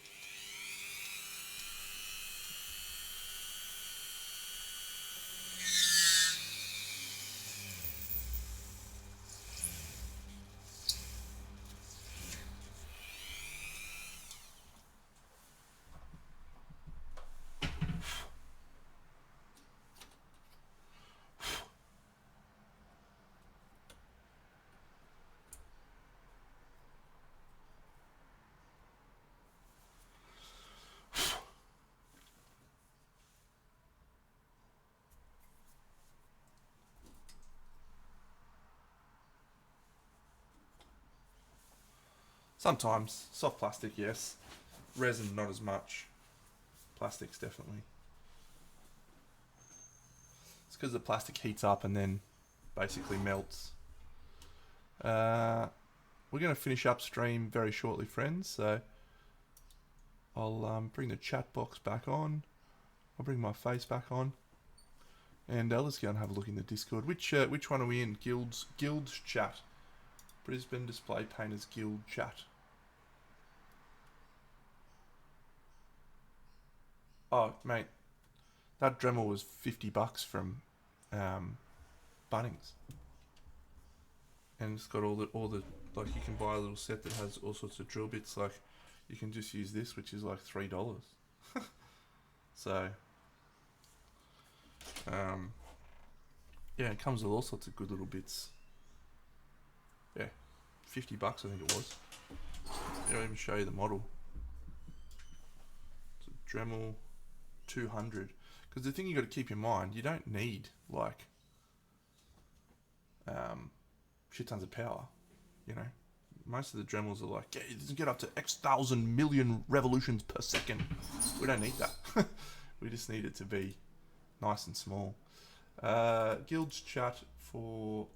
Sometimes. Soft plastic, yes. Resin, not as much. Plastics, definitely. It's because the plastic heats up and then basically melts. We're going to finish up stream very shortly, friends. So I'll bring the chat box back on. I'll bring my face back on. And let's go and have a look in the Discord. Which one are we in? Guild's chat. Brisbane Display Painters Guild chat. Oh, mate. That Dremel was $50 from Bunnings. And it's got all the like, you can buy a little set that has all sorts of drill bits. Like, you can just use this, which is like $3. So yeah, it comes with all sorts of good little bits. Yeah, $50 I think it was. I'll even show you the model. It's a Dremel 200. Because the thing you got to keep in mind, you don't need like shit tons of power. You know, most of the Dremels are like, yeah, it doesn't get up to X thousand million revolutions per second. We don't need that. We just need it to be nice and small. Guild's chat for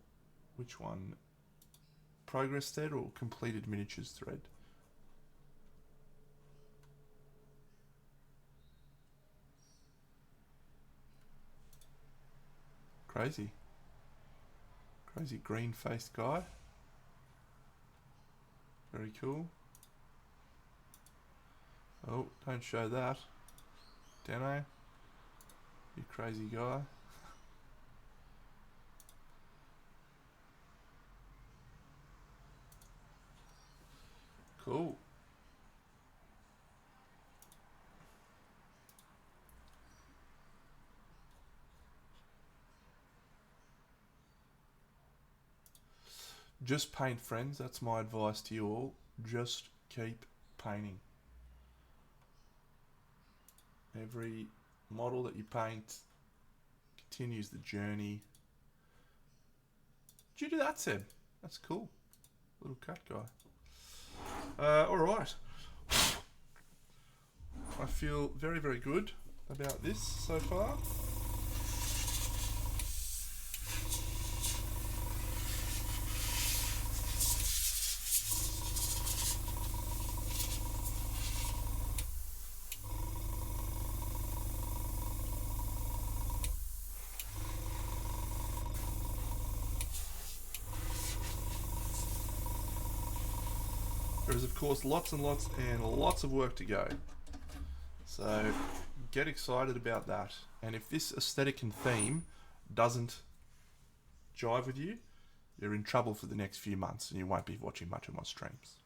which one? Progress thread or completed miniatures thread? Crazy green faced guy. Very cool. Oh, don't show that, Dano. You crazy guy. Cool. Just paint, friends. That's my advice to you all. Just keep painting. Every model that you paint continues the journey. Did you do that, Seb? That's cool. Little cat guy. Alright. I feel very, very good about this so far. There is, of course, lots and lots of work to go. So get excited about that. And if this aesthetic and theme doesn't jive with you, you're in trouble for the next few months and you won't be watching much of my streams.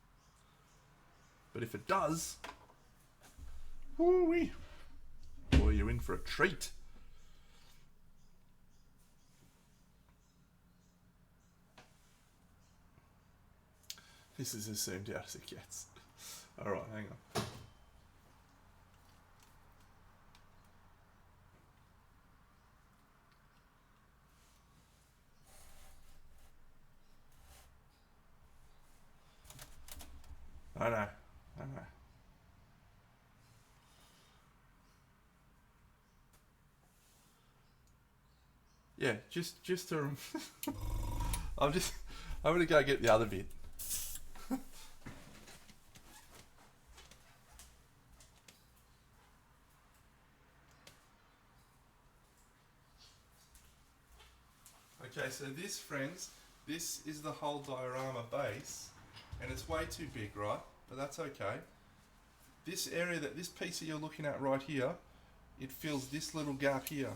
But if it does, woo-wee, boy, you're in for a treat. This is as zoomed out as it gets. Alright, hang on. I know. Yeah, just to I'm gonna go get the other bit. Okay, so this, friends, this is the whole diorama base, and it's way too big, right? But that's okay. This area, this piece that you're looking at right here, it fills this little gap here.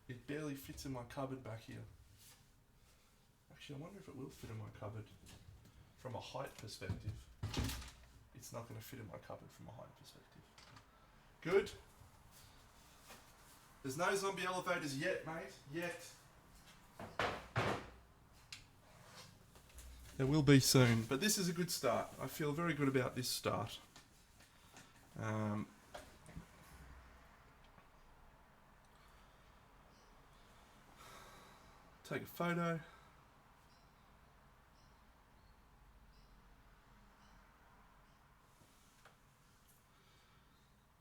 It barely fits in my cupboard back here. Actually, I wonder if it will fit in my cupboard from a height perspective. It's not going to fit in my cupboard from a height perspective. Good. There's no zombie elevators yet, mate. Yet. There will be soon. But this is a good start. I feel very good about this start. take a photo.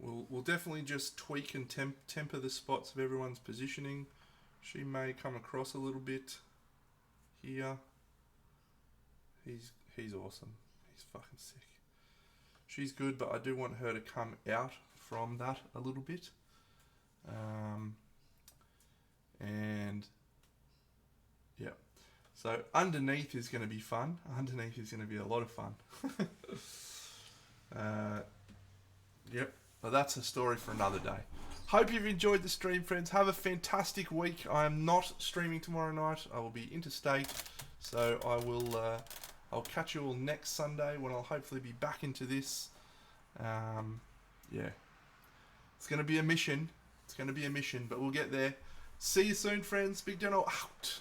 We'll definitely just tweak and temper the spots of everyone's positioning. She may come across a little bit here. He's awesome. He's fucking sick. She's good, but I do want her to come out from that a little bit. And yeah. So underneath is going to be fun. Underneath is going to be a lot of fun. Yep. Well, that's a story for another day. Hope you've enjoyed the stream, friends. Have a fantastic week. I am not streaming tomorrow night. I will be interstate. So I will... I'll catch you all next Sunday when I'll hopefully be back into this. Yeah. It's going to be a mission. It's going to be a mission, but we'll get there. See you soon, friends. Big Deno out.